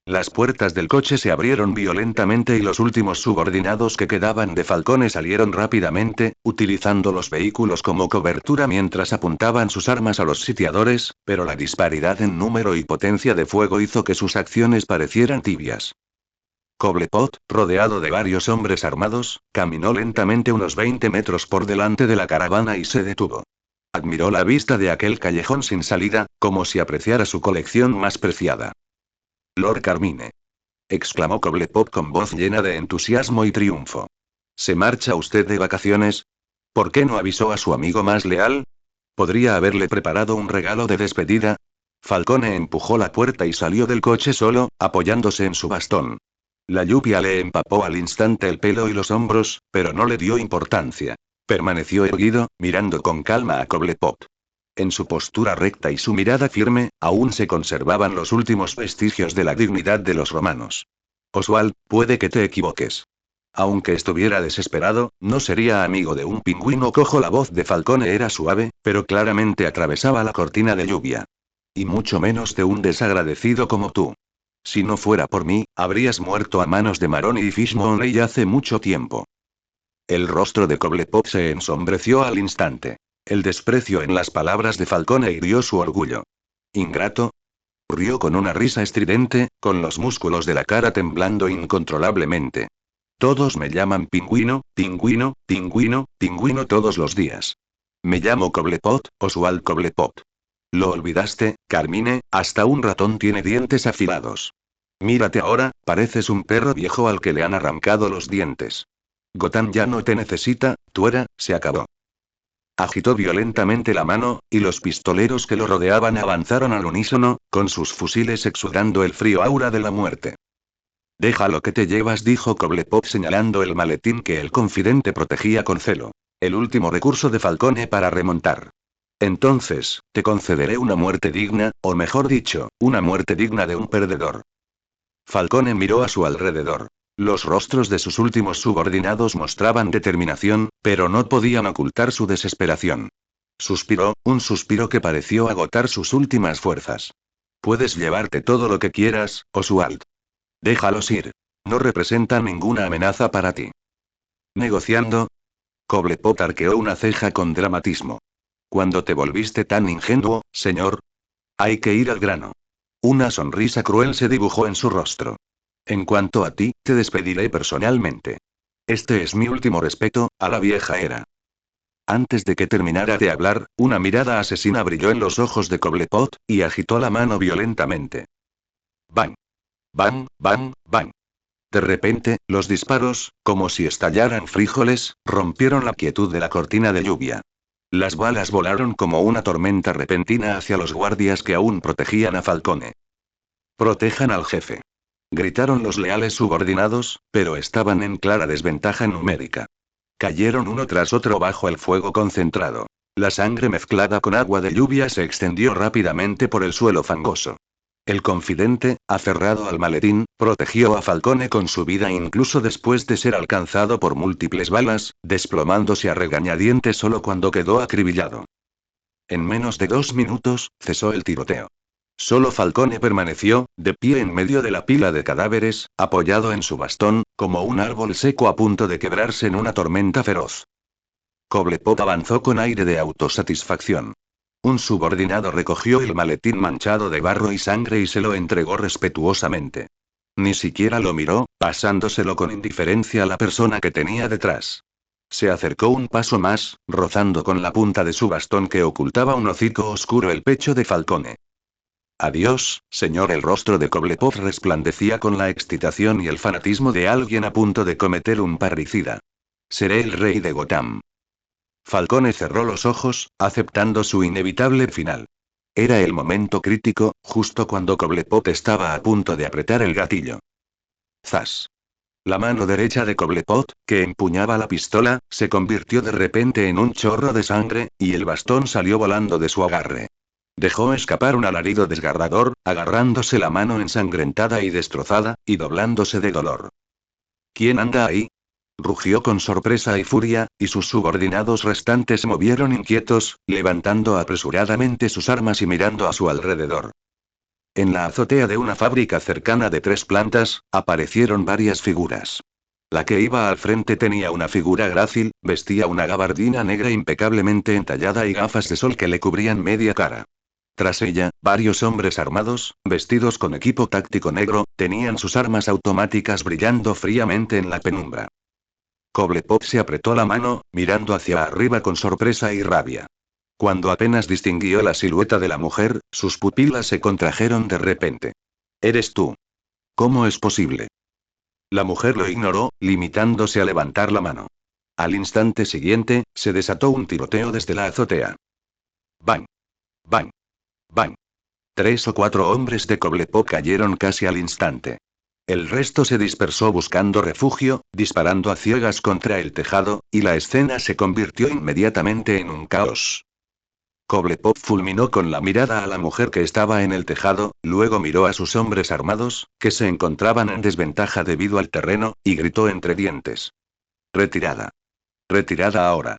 Las puertas del coche se abrieron violentamente y los últimos subordinados que quedaban de Falcone salieron rápidamente, utilizando los vehículos como cobertura mientras apuntaban sus armas a los sitiadores, pero la disparidad en número y potencia de fuego hizo que sus acciones parecieran tibias. Cobblepot, rodeado de varios hombres armados, caminó lentamente unos 20 metros por delante de la caravana y se detuvo. Admiró la vista de aquel callejón sin salida, como si apreciara su colección más preciada. Lord Carmine. Exclamó Cobblepot con voz llena de entusiasmo y triunfo. ¿Se marcha usted de vacaciones? ¿Por qué no avisó a su amigo más leal? ¿Podría haberle preparado un regalo de despedida? Falcone empujó la puerta y salió del coche solo, apoyándose en su bastón. La lluvia le empapó al instante el pelo y los hombros, pero no le dio importancia. Permaneció erguido, mirando con calma a Cobblepot. En su postura recta y su mirada firme, aún se conservaban los últimos vestigios de la dignidad de los romanos. Oswald, puede que te equivoques. Aunque estuviera desesperado, no sería amigo de un pingüino cojo. La voz de Falcone era suave, pero claramente atravesaba la cortina de lluvia. Y mucho menos de un desagradecido como tú. Si no fuera por mí, habrías muerto a manos de Maroni y Fishmonley hace mucho tiempo. El rostro de Cobblepot se ensombreció al instante. El desprecio en las palabras de Falcone hirió su orgullo. ¿Ingrato? Rió con una risa estridente, con los músculos de la cara temblando incontrolablemente. Todos me llaman pingüino, pingüino, pingüino, pingüino todos los días. Me llamo Cobblepot, Oswald Cobblepot. ¿Lo olvidaste, Carmine? Hasta un ratón tiene dientes afilados. Mírate ahora, pareces un perro viejo al que le han arrancado los dientes. Gotham ya no te necesita, Tuera, se acabó. Agitó violentamente la mano, y los pistoleros que lo rodeaban avanzaron al unísono, con sus fusiles exudando el frío aura de la muerte. Deja lo que te llevas, dijo Cobblepot señalando el maletín que el confidente protegía con celo. El último recurso de Falcone para remontar. Entonces, te concederé una muerte digna, o mejor dicho, una muerte digna de un perdedor. Falcone miró a su alrededor. Los rostros de sus últimos subordinados mostraban determinación, pero no podían ocultar su desesperación. Suspiró, un suspiro que pareció agotar sus últimas fuerzas. Puedes llevarte todo lo que quieras, Oswald. Déjalos ir. No representan ninguna amenaza para ti. ¿Negociando? Cobblepot arqueó una ceja con dramatismo. ¿Cuándo te volviste tan ingenuo, señor? Hay que ir al grano. Una sonrisa cruel se dibujó en su rostro. En cuanto a ti, te despediré personalmente. Este es mi último respeto, a la vieja era. Antes de que terminara de hablar, una mirada asesina brilló en los ojos de Cobblepot, y agitó la mano violentamente. ¡Bang! ¡Bang, bang, bang! De repente, los disparos, como si estallaran frijoles, rompieron la quietud de la cortina de lluvia. Las balas volaron como una tormenta repentina hacia los guardias que aún protegían a Falcone. Protejan al jefe. Gritaron los leales subordinados, pero estaban en clara desventaja numérica. Cayeron uno tras otro bajo el fuego concentrado. La sangre mezclada con agua de lluvia se extendió rápidamente por el suelo fangoso. El confidente, aferrado al maletín, protegió a Falcone con su vida incluso después de ser alcanzado por múltiples balas, desplomándose a regañadientes solo cuando quedó acribillado. En menos de 2 minutos, cesó el tiroteo. Solo Falcone permaneció, de pie en medio de la pila de cadáveres, apoyado en su bastón, como un árbol seco a punto de quebrarse en una tormenta feroz. Cobblepot avanzó con aire de autosatisfacción. Un subordinado recogió el maletín manchado de barro y sangre y se lo entregó respetuosamente. Ni siquiera lo miró, pasándoselo con indiferencia a la persona que tenía detrás. Se acercó un paso más, rozando con la punta de su bastón que ocultaba un hocico oscuro el pecho de Falcone. Adiós, señor. El rostro de Cobblepot resplandecía con la excitación y el fanatismo de alguien a punto de cometer un parricida. Seré el rey de Gotham. Falcone cerró los ojos, aceptando su inevitable final. Era el momento crítico, justo cuando Cobblepot estaba a punto de apretar el gatillo. ¡Zas! La mano derecha de Cobblepot, que empuñaba la pistola, se convirtió de repente en un chorro de sangre, y el bastón salió volando de su agarre. Dejó escapar un alarido desgarrador, agarrándose la mano ensangrentada y destrozada, y doblándose de dolor. ¿Quién anda ahí? Rugió con sorpresa y furia, y sus subordinados restantes se movieron inquietos, levantando apresuradamente sus armas y mirando a su alrededor. En la azotea de una fábrica cercana de 3 plantas, aparecieron varias figuras. La que iba al frente tenía una figura grácil, vestía una gabardina negra impecablemente entallada y gafas de sol que le cubrían media cara. Tras ella, varios hombres armados, vestidos con equipo táctico negro, tenían sus armas automáticas brillando fríamente en la penumbra. Cobblepot se apretó la mano, mirando hacia arriba con sorpresa y rabia. Cuando apenas distinguió la silueta de la mujer, sus pupilas se contrajeron de repente. ¿Eres tú? ¿Cómo es posible? La mujer lo ignoró, limitándose a levantar la mano. Al instante siguiente, se desató un tiroteo desde la azotea. ¡Bang! ¡Bang! ¡Bang! 3 o 4 hombres de Cobblepot cayeron casi al instante. El resto se dispersó buscando refugio, disparando a ciegas contra el tejado, y la escena se convirtió inmediatamente en un caos. Cobblepot fulminó con la mirada a la mujer que estaba en el tejado, luego miró a sus hombres armados, que se encontraban en desventaja debido al terreno, y gritó entre dientes. Retirada. Retirada ahora.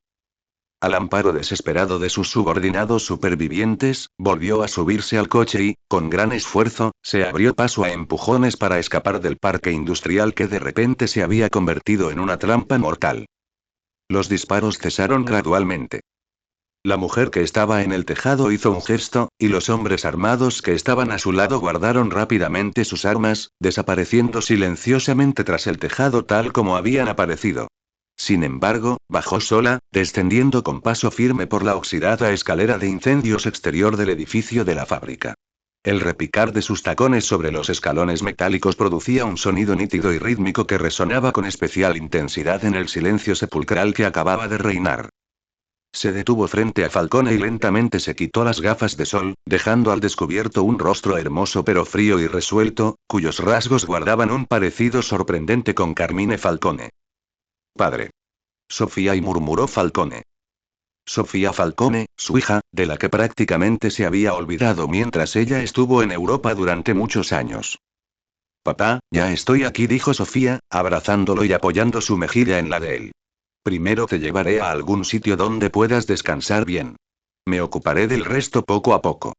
Al amparo desesperado de sus subordinados supervivientes, volvió a subirse al coche y, con gran esfuerzo, se abrió paso a empujones para escapar del parque industrial que de repente se había convertido en una trampa mortal. Los disparos cesaron gradualmente. La mujer que estaba en el tejado hizo un gesto, y los hombres armados que estaban a su lado guardaron rápidamente sus armas, desapareciendo silenciosamente tras el tejado tal como habían aparecido. Sin embargo, bajó sola, descendiendo con paso firme por la oxidada escalera de incendios exterior del edificio de la fábrica. El repicar de sus tacones sobre los escalones metálicos producía un sonido nítido y rítmico que resonaba con especial intensidad en el silencio sepulcral que acababa de reinar. Se detuvo frente a Falcone y lentamente se quitó las gafas de sol, dejando al descubierto un rostro hermoso pero frío y resuelto, cuyos rasgos guardaban un parecido sorprendente con Carmine Falcone. Padre. Sofía, y murmuró Falcone. Sofía Falcone, su hija, de la que prácticamente se había olvidado mientras ella estuvo en Europa durante muchos años. Papá, ya estoy aquí, dijo Sofía, abrazándolo y apoyando su mejilla en la de él. Primero te llevaré a algún sitio donde puedas descansar bien. Me ocuparé del resto poco a poco.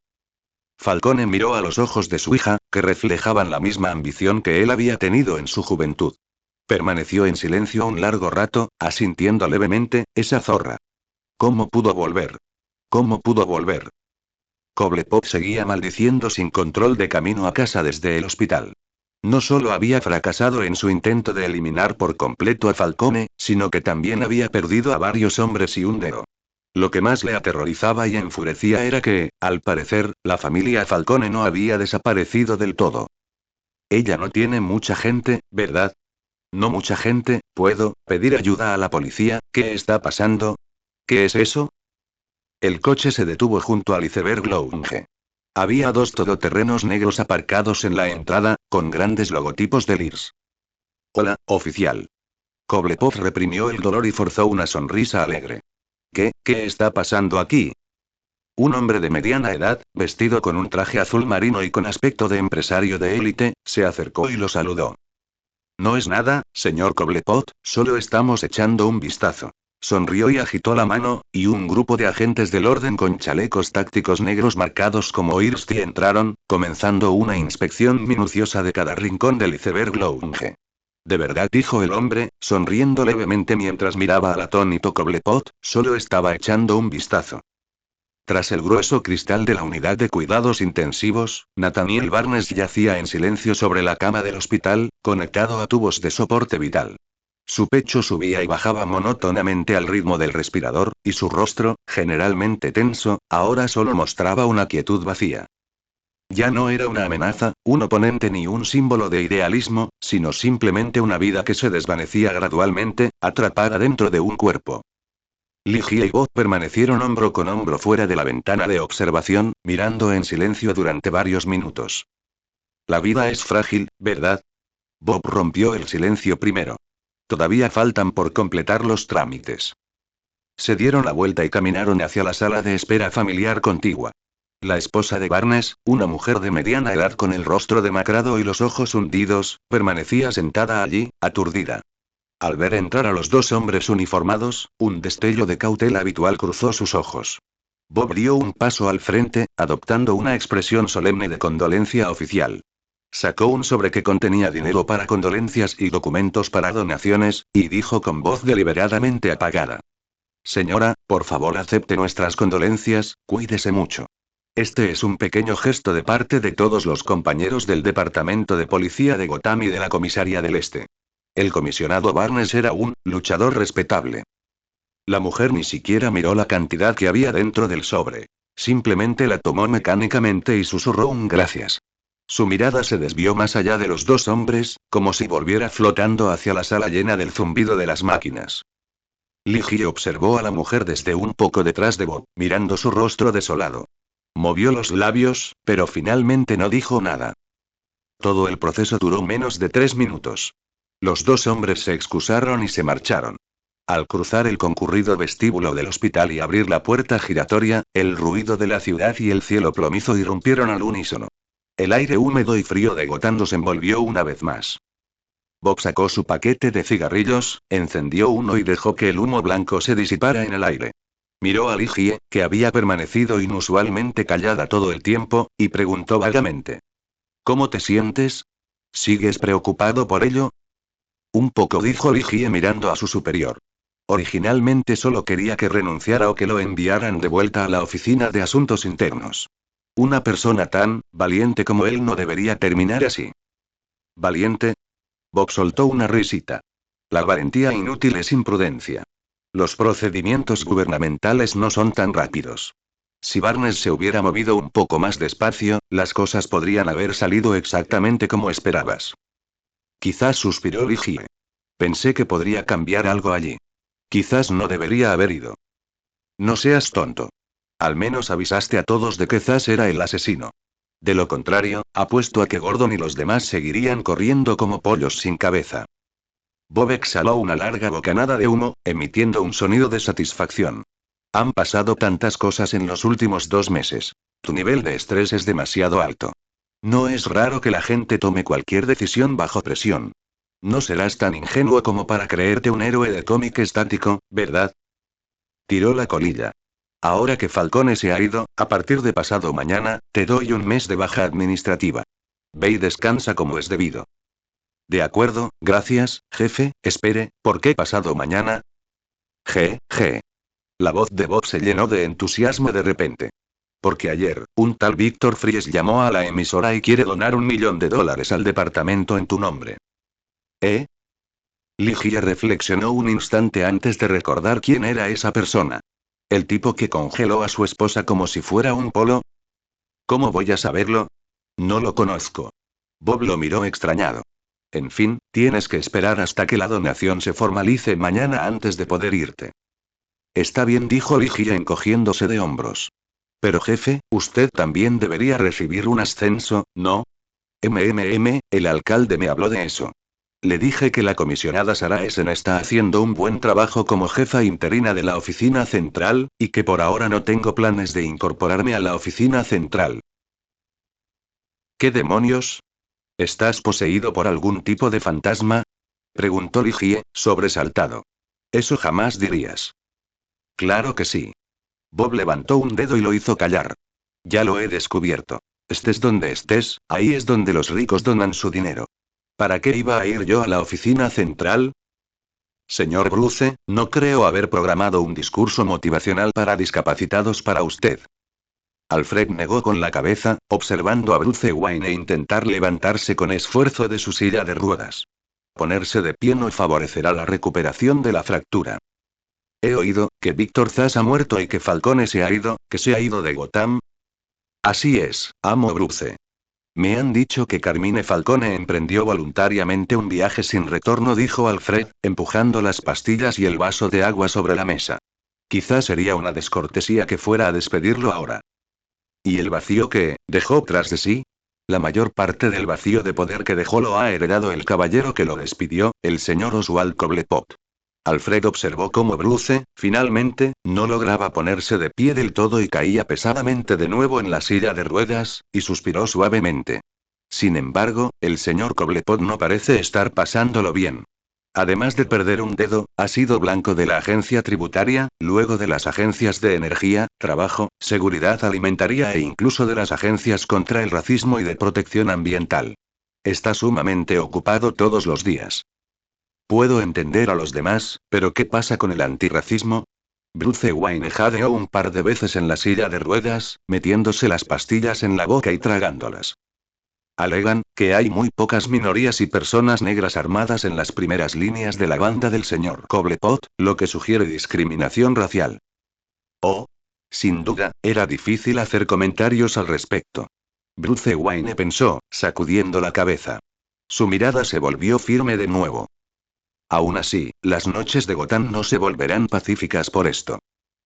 Falcone miró a los ojos de su hija, que reflejaban la misma ambición que él había tenido en su juventud. Permaneció en silencio un largo rato, asintiendo levemente. Esa zorra. ¿Cómo pudo volver? ¿Cómo pudo volver? Cobblepot seguía maldiciendo sin control de camino a casa desde el hospital. No solo había fracasado en su intento de eliminar por completo a Falcone, sino que también había perdido a varios hombres y un dedo. Lo que más le aterrorizaba y enfurecía era que, al parecer, la familia Falcone no había desaparecido del todo. Ella no tiene mucha gente, ¿verdad? No mucha gente. ¿Puedo pedir ayuda a la policía? ¿Qué está pasando? ¿Qué es eso? El coche se detuvo junto al iceberg Lounge. Había dos todoterrenos negros aparcados en la entrada, con grandes logotipos de Lears. Hola, oficial. Cobblepot reprimió el dolor y forzó una sonrisa alegre. ¿Qué está pasando aquí? Un hombre de mediana edad, vestido con un traje azul marino y con aspecto de empresario de élite, se acercó y lo saludó. No es nada, señor Cobblepot, solo estamos echando un vistazo. Sonrió y agitó la mano, y un grupo de agentes del orden con chalecos tácticos negros marcados como IRST entraron, comenzando una inspección minuciosa de cada rincón del iceberg Lounge. De verdad, dijo el hombre, sonriendo levemente mientras miraba al atónito Cobblepot, solo estaba echando un vistazo. Tras el grueso cristal de la unidad de cuidados intensivos, Nathaniel Barnes yacía en silencio sobre la cama del hospital, conectado a tubos de soporte vital. Su pecho subía y bajaba monótonamente al ritmo del respirador, y su rostro, generalmente tenso, ahora solo mostraba una quietud vacía. Ya no era una amenaza, un oponente ni un símbolo de idealismo, sino simplemente una vida que se desvanecía gradualmente, atrapada dentro de un cuerpo. Ligia y Bob permanecieron hombro con hombro fuera de la ventana de observación, mirando en silencio durante varios minutos. La vida es frágil, ¿verdad? Bob rompió el silencio primero. Todavía faltan por completar los trámites. Se dieron la vuelta y caminaron hacia la sala de espera familiar contigua. La esposa de Barnes, una mujer de mediana edad con el rostro demacrado y los ojos hundidos, permanecía sentada allí, aturdida. Al ver entrar a los dos hombres uniformados, un destello de cautela habitual cruzó sus ojos. Bob dio un paso al frente, adoptando una expresión solemne de condolencia oficial. Sacó un sobre que contenía dinero para condolencias y documentos para donaciones, y dijo con voz deliberadamente apagada. Señora, por favor acepte nuestras condolencias, cuídese mucho. Este es un pequeño gesto de parte de todos los compañeros del Departamento de Policía de Gotham y de la Comisaría del Este. El comisionado Barnes era un luchador respetable. La mujer ni siquiera miró la cantidad que había dentro del sobre. Simplemente la tomó mecánicamente y susurró un gracias. Su mirada se desvió más allá de los dos hombres, como si volviera flotando hacia la sala llena del zumbido de las máquinas. Ligia observó a la mujer desde un poco detrás de Bob, mirando su rostro desolado. Movió los labios, pero finalmente no dijo nada. Todo el proceso duró menos de 3 minutos. Los dos hombres se excusaron y se marcharon. Al cruzar el concurrido vestíbulo del hospital y abrir la puerta giratoria, el ruido de la ciudad y el cielo plomizo irrumpieron al unísono. El aire húmedo y frío de Gotham los envolvió una vez más. Bob sacó su paquete de cigarrillos, encendió uno y dejó que el humo blanco se disipara en el aire. Miró a Ligie, que había permanecido inusualmente callada todo el tiempo, y preguntó vagamente. ¿Cómo te sientes? ¿Sigues preocupado por ello? Un poco, dijo Ligie mirando a su superior. Originalmente solo quería que renunciara o que lo enviaran de vuelta a la oficina de asuntos internos. Una persona tan valiente como él no debería terminar así. ¿Valiente? Bob soltó una risita. La valentía inútil es imprudencia. Los procedimientos gubernamentales no son tan rápidos. Si Barnes se hubiera movido un poco más despacio, las cosas podrían haber salido exactamente como esperabas. Quizás, suspiró Ligie. Pensé que podría cambiar algo allí. Quizás no debería haber ido. No seas tonto. Al menos avisaste a todos de que Zaz era el asesino. De lo contrario, apuesto a que Gordon y los demás seguirían corriendo como pollos sin cabeza. Bob exhaló una larga bocanada de humo, emitiendo un sonido de satisfacción. Han pasado tantas cosas en los últimos 2 meses. Tu nivel de estrés es demasiado alto. No es raro que la gente tome cualquier decisión bajo presión. No serás tan ingenuo como para creerte un héroe de cómic estático, ¿verdad? Tiró la colilla. Ahora que Falcone se ha ido, a partir de pasado mañana, te doy un mes de baja administrativa. Ve y descansa como es debido. De acuerdo, gracias, jefe. Espere, ¿por qué pasado mañana? G. La voz de Bob se llenó de entusiasmo de repente. Porque ayer, un tal Víctor Fries llamó a la emisora y quiere donar $1.000.000 al departamento en tu nombre. ¿Eh? Ligie reflexionó un instante antes de recordar quién era esa persona. ¿El tipo que congeló a su esposa como si fuera un polo? ¿Cómo voy a saberlo? No lo conozco. Bob lo miró extrañado. En fin, tienes que esperar hasta que la donación se formalice mañana antes de poder irte. Está bien, dijo Ligie encogiéndose de hombros. Pero jefe, usted también debería recibir un ascenso, ¿no? El alcalde me habló de eso. Le dije que la comisionada Sarah Essen está haciendo un buen trabajo como jefa interina de la oficina central, y que por ahora no tengo planes de incorporarme a la oficina central. ¿Qué demonios? ¿Estás poseído por algún tipo de fantasma? Preguntó Ligie, sobresaltado. Eso jamás dirías. Claro que sí. Bob levantó un dedo y lo hizo callar. Ya lo he descubierto. Estés donde estés, ahí es donde los ricos donan su dinero. ¿Para qué iba a ir yo a la oficina central? Señor Bruce, no creo haber programado un discurso motivacional para discapacitados para usted. Alfred negó con la cabeza, observando a Bruce Wayne intentar levantarse con esfuerzo de su silla de ruedas. Ponerse de pie no favorecerá la recuperación de la fractura. He oído que Víctor Zas ha muerto y que Falcone se ha ido, que se ha ido de Gotham. Así es, amo Bruce. Me han dicho que Carmine Falcone emprendió voluntariamente un viaje sin retorno, dijo Alfred, empujando las pastillas y el vaso de agua sobre la mesa. Quizás sería una descortesía que fuera a despedirlo ahora. ¿Y el vacío que dejó tras de sí? La mayor parte del vacío de poder que dejó lo ha heredado el caballero que lo despidió, el señor Oswald Cobblepot. Alfred observó cómo Bruce, finalmente, no lograba ponerse de pie del todo y caía pesadamente de nuevo en la silla de ruedas, y suspiró suavemente. Sin embargo, el señor Cobblepot no parece estar pasándolo bien. Además de perder un dedo, ha sido blanco de la agencia tributaria, luego de las agencias de energía, trabajo, seguridad alimentaria e incluso de las agencias contra el racismo y de protección ambiental. Está sumamente ocupado todos los días. Puedo entender a los demás, pero ¿qué pasa con el antirracismo? Bruce Wayne jadeó un par de veces en la silla de ruedas, metiéndose las pastillas en la boca y tragándolas. Alegan que hay muy pocas minorías y personas negras armadas en las primeras líneas de la banda del señor Cobblepot, lo que sugiere discriminación racial. Oh, sin duda, era difícil hacer comentarios al respecto. Bruce Wayne pensó, sacudiendo la cabeza. Su mirada se volvió firme de nuevo. Aún así, las noches de Gotham no se volverán pacíficas por esto.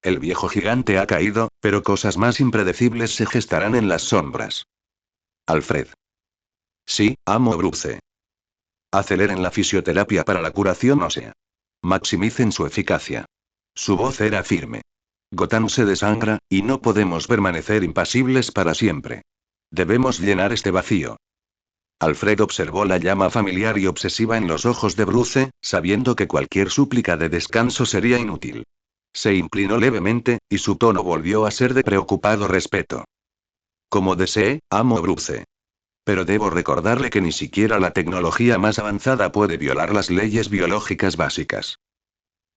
El viejo gigante ha caído, pero cosas más impredecibles se gestarán en las sombras. Alfred. Sí, amo Bruce. Aceleren la fisioterapia para la curación ósea. Maximicen su eficacia. Su voz era firme. Gotham se desangra, y no podemos permanecer impasibles para siempre. Debemos llenar este vacío. Alfred observó la llama familiar y obsesiva en los ojos de Bruce, sabiendo que cualquier súplica de descanso sería inútil. Se inclinó levemente, y su tono volvió a ser de preocupado respeto. Como desee, amo Bruce. Pero debo recordarle que ni siquiera la tecnología más avanzada puede violar las leyes biológicas básicas.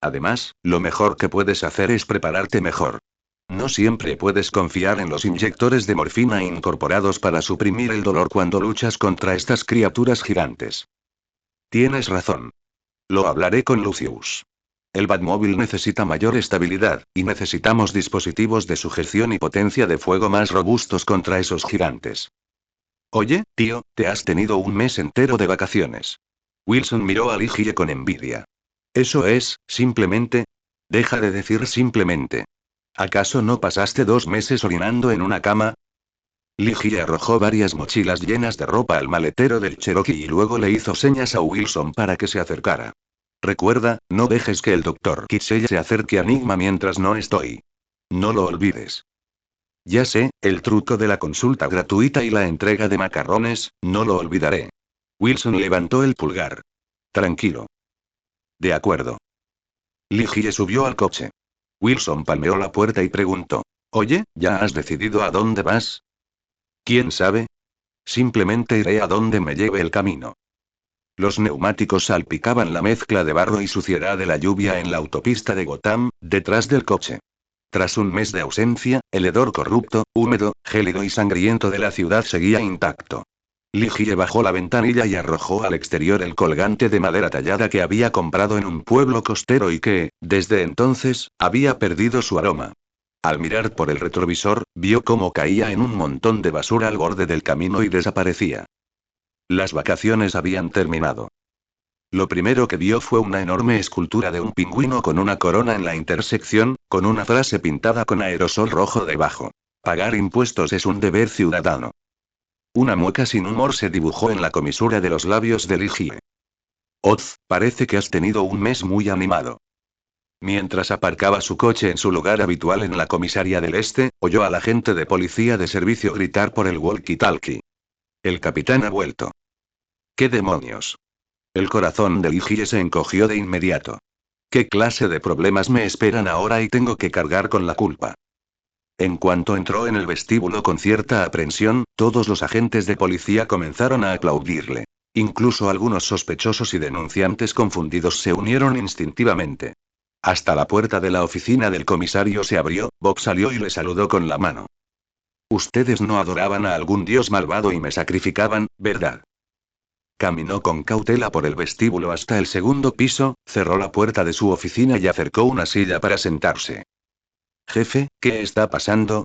Además, lo mejor que puedes hacer es prepararte mejor. No siempre puedes confiar en los inyectores de morfina incorporados para suprimir el dolor cuando luchas contra estas criaturas gigantes. Tienes razón. Lo hablaré con Lucius. El Batmóvil necesita mayor estabilidad, y necesitamos dispositivos de sujeción y potencia de fuego más robustos contra esos gigantes. Oye, tío, te has tenido un mes entero de vacaciones. Wilson miró a Ligie con envidia. Eso es, simplemente. Deja de decir simplemente. ¿Acaso no pasaste 2 meses orinando en una cama? Ligie arrojó varias mochilas llenas de ropa al maletero del Cherokee y luego le hizo señas a Wilson para que se acercara. Recuerda, no dejes que el Dr. Kitchell se acerque a Enigma mientras no estoy. No lo olvides. Ya sé, el truco de la consulta gratuita y la entrega de macarrones, no lo olvidaré. Wilson levantó el pulgar. Tranquilo. De acuerdo. Ligie subió al coche. Wilson palmeó la puerta y preguntó. Oye, ¿ya has decidido a dónde vas? ¿Quién sabe? Simplemente iré a donde me lleve el camino. Los neumáticos salpicaban la mezcla de barro y suciedad de la lluvia en la autopista de Gotham, detrás del coche. Tras un mes de ausencia, el hedor corrupto, húmedo, gélido y sangriento de la ciudad seguía intacto. Ligie bajó la ventanilla y arrojó al exterior el colgante de madera tallada que había comprado en un pueblo costero y que, desde entonces, había perdido su aroma. Al mirar por el retrovisor, vio cómo caía en un montón de basura al borde del camino y desaparecía. Las vacaciones habían terminado. Lo primero que vio fue una enorme escultura de un pingüino con una corona en la intersección, con una frase pintada con aerosol rojo debajo. Pagar impuestos es un deber ciudadano. Una mueca sin humor se dibujó en la comisura de los labios de Ligie. Oz, parece que has tenido un mes muy animado. Mientras aparcaba su coche en su lugar habitual en la comisaría del Este, oyó al agente de policía de servicio gritar por el walkie-talkie. El capitán ha vuelto. ¿Qué demonios? El corazón de Ligie se encogió de inmediato. ¿Qué clase de problemas me esperan ahora y tengo que cargar con la culpa? En cuanto entró en el vestíbulo con cierta aprensión, todos los agentes de policía comenzaron a aplaudirle. Incluso algunos sospechosos y denunciantes confundidos se unieron instintivamente. Hasta la puerta de la oficina del comisario se abrió, Bob salió y le saludó con la mano. Ustedes no adoraban a algún dios malvado y me sacrificaban, ¿verdad? Caminó con cautela por el vestíbulo hasta el segundo piso, cerró la puerta de su oficina y acercó una silla para sentarse. Jefe, ¿qué está pasando?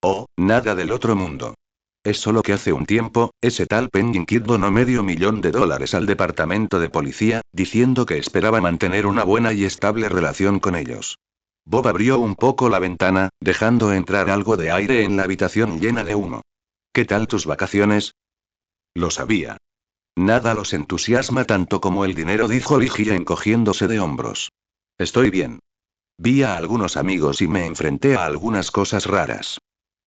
Oh, nada del otro mundo. Es solo que hace un tiempo, ese tal Penguin Kid donó $500,000 al departamento de policía, diciendo que esperaba mantener una buena y estable relación con ellos. Bob abrió un poco la ventana, dejando entrar algo de aire en la habitación llena de humo. ¿Qué tal tus vacaciones? Lo sabía. Nada los entusiasma tanto como el dinero, dijo Ligie encogiéndose de hombros. Estoy bien. Vi a algunos amigos y me enfrenté a algunas cosas raras.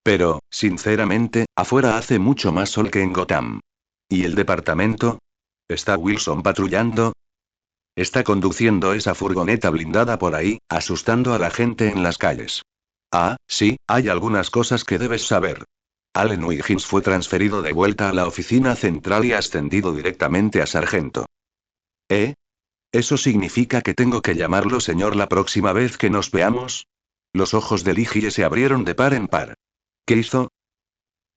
Pero, sinceramente, afuera hace mucho más sol que en Gotham. ¿Y el departamento? ¿Está Wilson patrullando? Está conduciendo esa furgoneta blindada por ahí, asustando a la gente en las calles. Ah, sí, hay algunas cosas que debes saber. Allen Wiggins fue transferido de vuelta a la oficina central y ascendido directamente a sargento. ¿Eh? ¿Eso significa que tengo que llamarlo señor la próxima vez que nos veamos? Los ojos de Ligie se abrieron de par en par. ¿Qué hizo?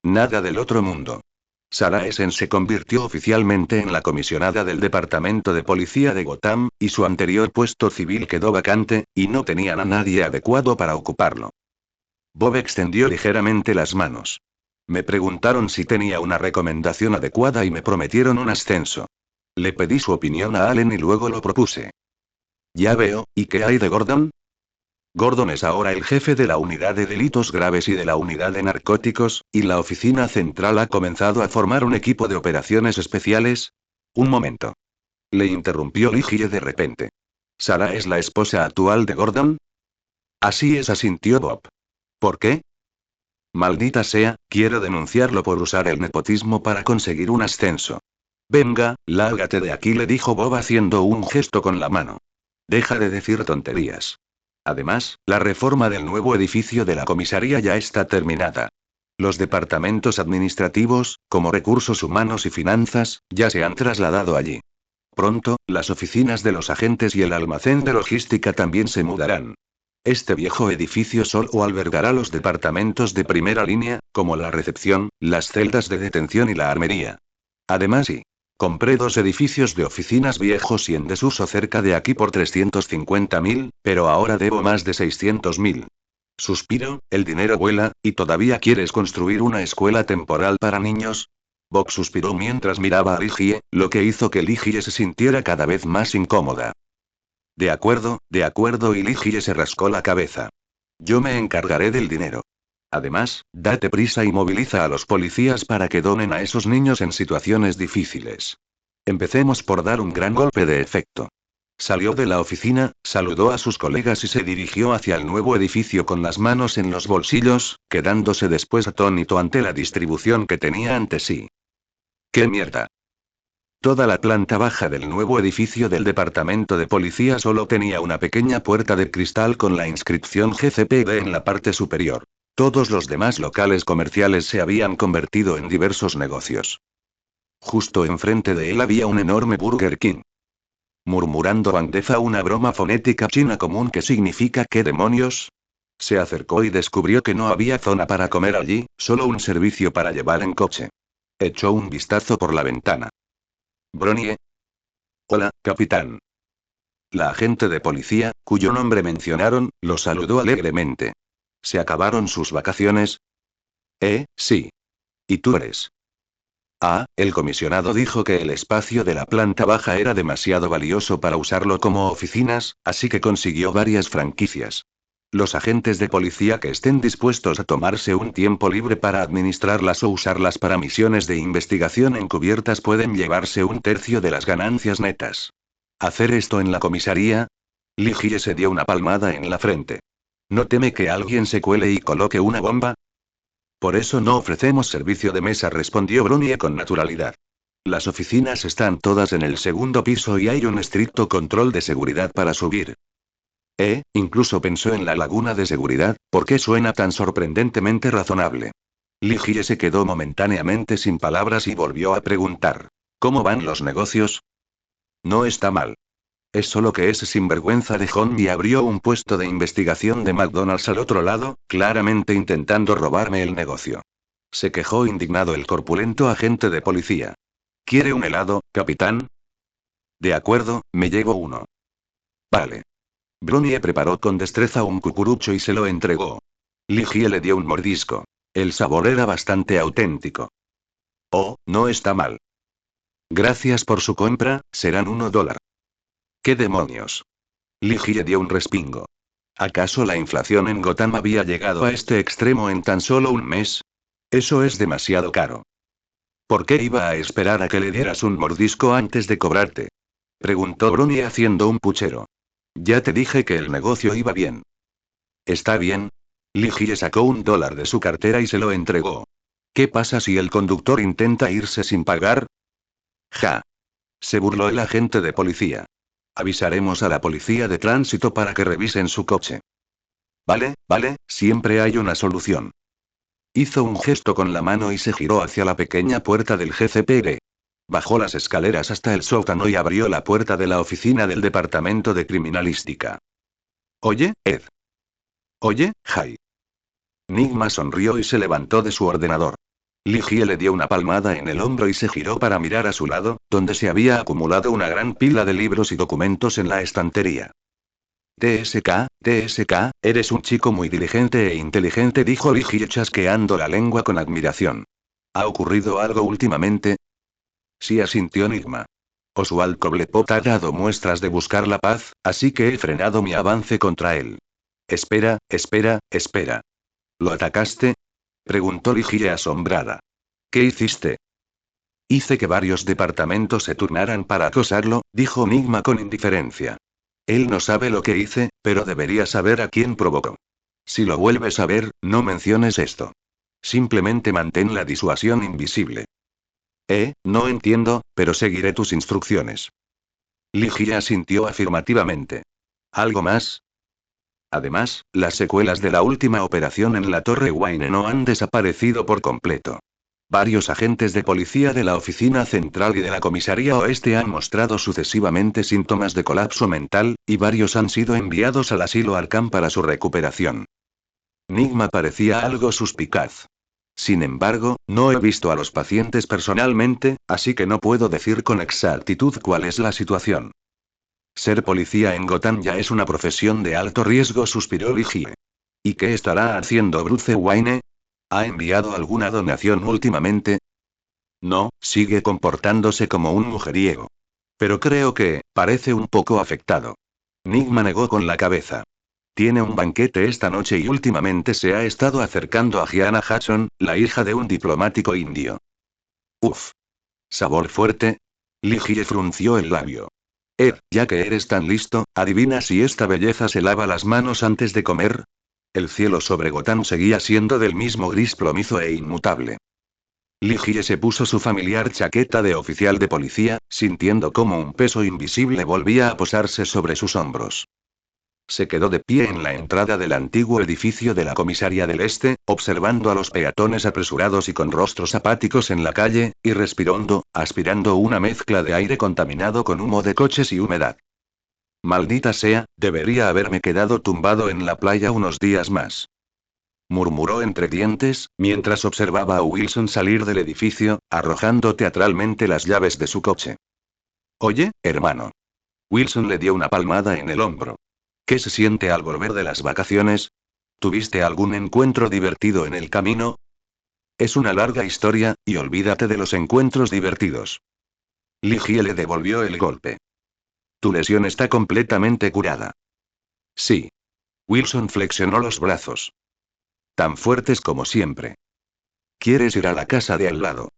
Nada del otro mundo. Sarah Essen se convirtió oficialmente en la comisionada del Departamento de Policía de Gotham, y su anterior puesto civil quedó vacante, y no tenían a nadie adecuado para ocuparlo. Bob extendió ligeramente las manos. Me preguntaron si tenía una recomendación adecuada y me prometieron un ascenso. Le pedí su opinión a Allen y luego lo propuse. Ya veo, ¿y qué hay de Gordon? Gordon es ahora el jefe de la unidad de delitos graves y de la unidad de narcóticos, y la oficina central ha comenzado a formar un equipo de operaciones especiales. Un momento. Le interrumpió Ligie de repente. ¿Sarah es la esposa actual de Gordon? Así es, asintió Bob. ¿Por qué? Maldita sea, quiero denunciarlo por usar el nepotismo para conseguir un ascenso. Venga, lárgate de aquí, le dijo Bob haciendo un gesto con la mano. Deja de decir tonterías. Además, la reforma del nuevo edificio de la comisaría ya está terminada. Los departamentos administrativos, como recursos humanos y finanzas, ya se han trasladado allí. Pronto, las oficinas de los agentes y el almacén de logística también se mudarán. Este viejo edificio solo albergará los departamentos de primera línea, como la recepción, las celdas de detención y la armería. Además, compré 2 edificios de oficinas viejos y en desuso cerca de aquí por 350.000, pero ahora debo más de 600.000. Suspiro, el dinero vuela, ¿y todavía quieres construir una escuela temporal para niños? Bob suspiró mientras miraba a Ligie, lo que hizo que Ligie se sintiera cada vez más incómoda. De acuerdo, y Ligie se rascó la cabeza. Yo me encargaré del dinero. Además, date prisa y moviliza a los policías para que donen a esos niños en situaciones difíciles. Empecemos por dar un gran golpe de efecto. Salió de la oficina, saludó a sus colegas y se dirigió hacia el nuevo edificio con las manos en los bolsillos, quedándose después atónito ante la distribución que tenía ante sí. ¡Qué mierda! Toda la planta baja del nuevo edificio del departamento de policía solo tenía una pequeña puerta de cristal con la inscripción GCPD en la parte superior. Todos los demás locales comerciales se habían convertido en diversos negocios. Justo enfrente de él había un enorme Burger King. Murmurando Wang Defa una broma fonética china común que significa ¿qué demonios? Se acercó y descubrió que no había zona para comer allí, solo un servicio para llevar en coche. Echó un vistazo por la ventana. Bronnie. Hola, capitán. La agente de policía, cuyo nombre mencionaron, lo saludó alegremente. ¿Se acabaron sus vacaciones? Sí. ¿Y tú eres? Ah, el comisionado dijo que el espacio de la planta baja era demasiado valioso para usarlo como oficinas, así que consiguió varias franquicias. Los agentes de policía que estén dispuestos a tomarse un tiempo libre para administrarlas o usarlas para misiones de investigación encubiertas pueden llevarse 1/3 de las ganancias netas. ¿Hacer esto en la comisaría? Ligie se dio una palmada en la frente. ¿No teme que alguien se cuele y coloque una bomba? Por eso no ofrecemos servicio de mesa, respondió Bronnie con naturalidad. Las oficinas están todas en el segundo piso y hay un estricto control de seguridad para subir. Incluso pensó en la laguna de seguridad, porque suena tan sorprendentemente razonable. Ligie se quedó momentáneamente sin palabras y volvió a preguntar. ¿Cómo van los negocios? No está mal. Es solo que ese sinvergüenza de Honmi abrió un puesto de investigación de McDonald's al otro lado, claramente intentando robarme el negocio. Se quejó indignado el corpulento agente de policía. ¿Quiere un helado, capitán? De acuerdo, me llevo uno. Vale. Bronnie preparó con destreza un cucurucho y se lo entregó. Ligie le dio un mordisco. El sabor era bastante auténtico. Oh, no está mal. Gracias por su compra, serán $1. ¿Qué demonios? Ligie dio un respingo. ¿Acaso la inflación en Gotham había llegado a este extremo en tan solo un mes? Eso es demasiado caro. ¿Por qué iba a esperar a que le dieras un mordisco antes de cobrarte? Preguntó Bronnie haciendo un puchero. Ya te dije que el negocio iba bien. Está bien. Ligie sacó $1 de su cartera y se lo entregó. ¿Qué pasa si el conductor intenta irse sin pagar? Ja. Se burló el agente de policía. Avisaremos a la policía de tránsito para que revisen su coche. Vale, siempre hay una solución. Hizo un gesto con la mano y se giró hacia la pequeña puerta del GCPD. Bajó las escaleras hasta el sótano y abrió la puerta de la oficina del departamento de criminalística. Oye, Ed. Oye, Jay. Nigma sonrió y se levantó de su ordenador. Ligie le dio una palmada en el hombro y se giró para mirar a su lado, donde se había acumulado una gran pila de libros y documentos en la estantería. TSK, eres un chico muy diligente e inteligente, dijo Ligie chasqueando la lengua con admiración. ¿Ha ocurrido algo últimamente? Sí, asintió Nigma. Oswald Cobblepot ha dado muestras de buscar la paz, así que he frenado mi avance contra él. Espera. ¿Lo atacaste? Preguntó Ligie asombrada. ¿Qué hiciste? Hice que varios departamentos se turnaran para acosarlo, dijo Nigma con indiferencia. Él no sabe lo que hice, pero debería saber a quién provocó. Si lo vuelves a ver, no menciones esto. Simplemente mantén la disuasión invisible. No entiendo, pero seguiré tus instrucciones. Ligia asintió afirmativamente. ¿Algo más? Además, las secuelas de la última operación en la Torre Wayne no han desaparecido por completo. Varios agentes de policía de la oficina central y de la comisaría oeste han mostrado sucesivamente síntomas de colapso mental, y varios han sido enviados al asilo Arkham para su recuperación. Nigma parecía algo suspicaz. Sin embargo, no he visto a los pacientes personalmente, así que no puedo decir con exactitud cuál es la situación. Ser policía en Gotham ya es una profesión de alto riesgo, suspiró Ligie. ¿Y qué estará haciendo Bruce Wayne? ¿Ha enviado alguna donación últimamente? No, sigue comportándose como un mujeriego. Pero creo que, parece un poco afectado. Nigma negó con la cabeza. Tiene un banquete esta noche y últimamente se ha estado acercando a Gianna Hudson, la hija de un diplomático indio. Uf. ¿Sabor fuerte? Ligie frunció el labio. Ya que eres tan listo, adivina si esta belleza se lava las manos antes de comer. El cielo sobre Gotham seguía siendo del mismo gris plomizo e inmutable. Ligie se puso su familiar chaqueta de oficial de policía, sintiendo como un peso invisible volvía a posarse sobre sus hombros. Se quedó de pie en la entrada del antiguo edificio de la comisaría del Este, observando a los peatones apresurados y con rostros apáticos en la calle, y respiró hondo, aspirando una mezcla de aire contaminado con humo de coches y humedad. Maldita sea, debería haberme quedado tumbado en la playa unos días más. Murmuró entre dientes, mientras observaba a Wilson salir del edificio, arrojando teatralmente las llaves de su coche. Oye, hermano. Wilson le dio una palmada en el hombro. ¿Qué se siente al volver de las vacaciones? ¿Tuviste algún encuentro divertido en el camino? Es una larga historia, y olvídate de los encuentros divertidos. Ligie le devolvió el golpe. Tu lesión está completamente curada. Sí. Wilson flexionó los brazos. Tan fuertes como siempre. ¿Quieres ir a la casa de al lado?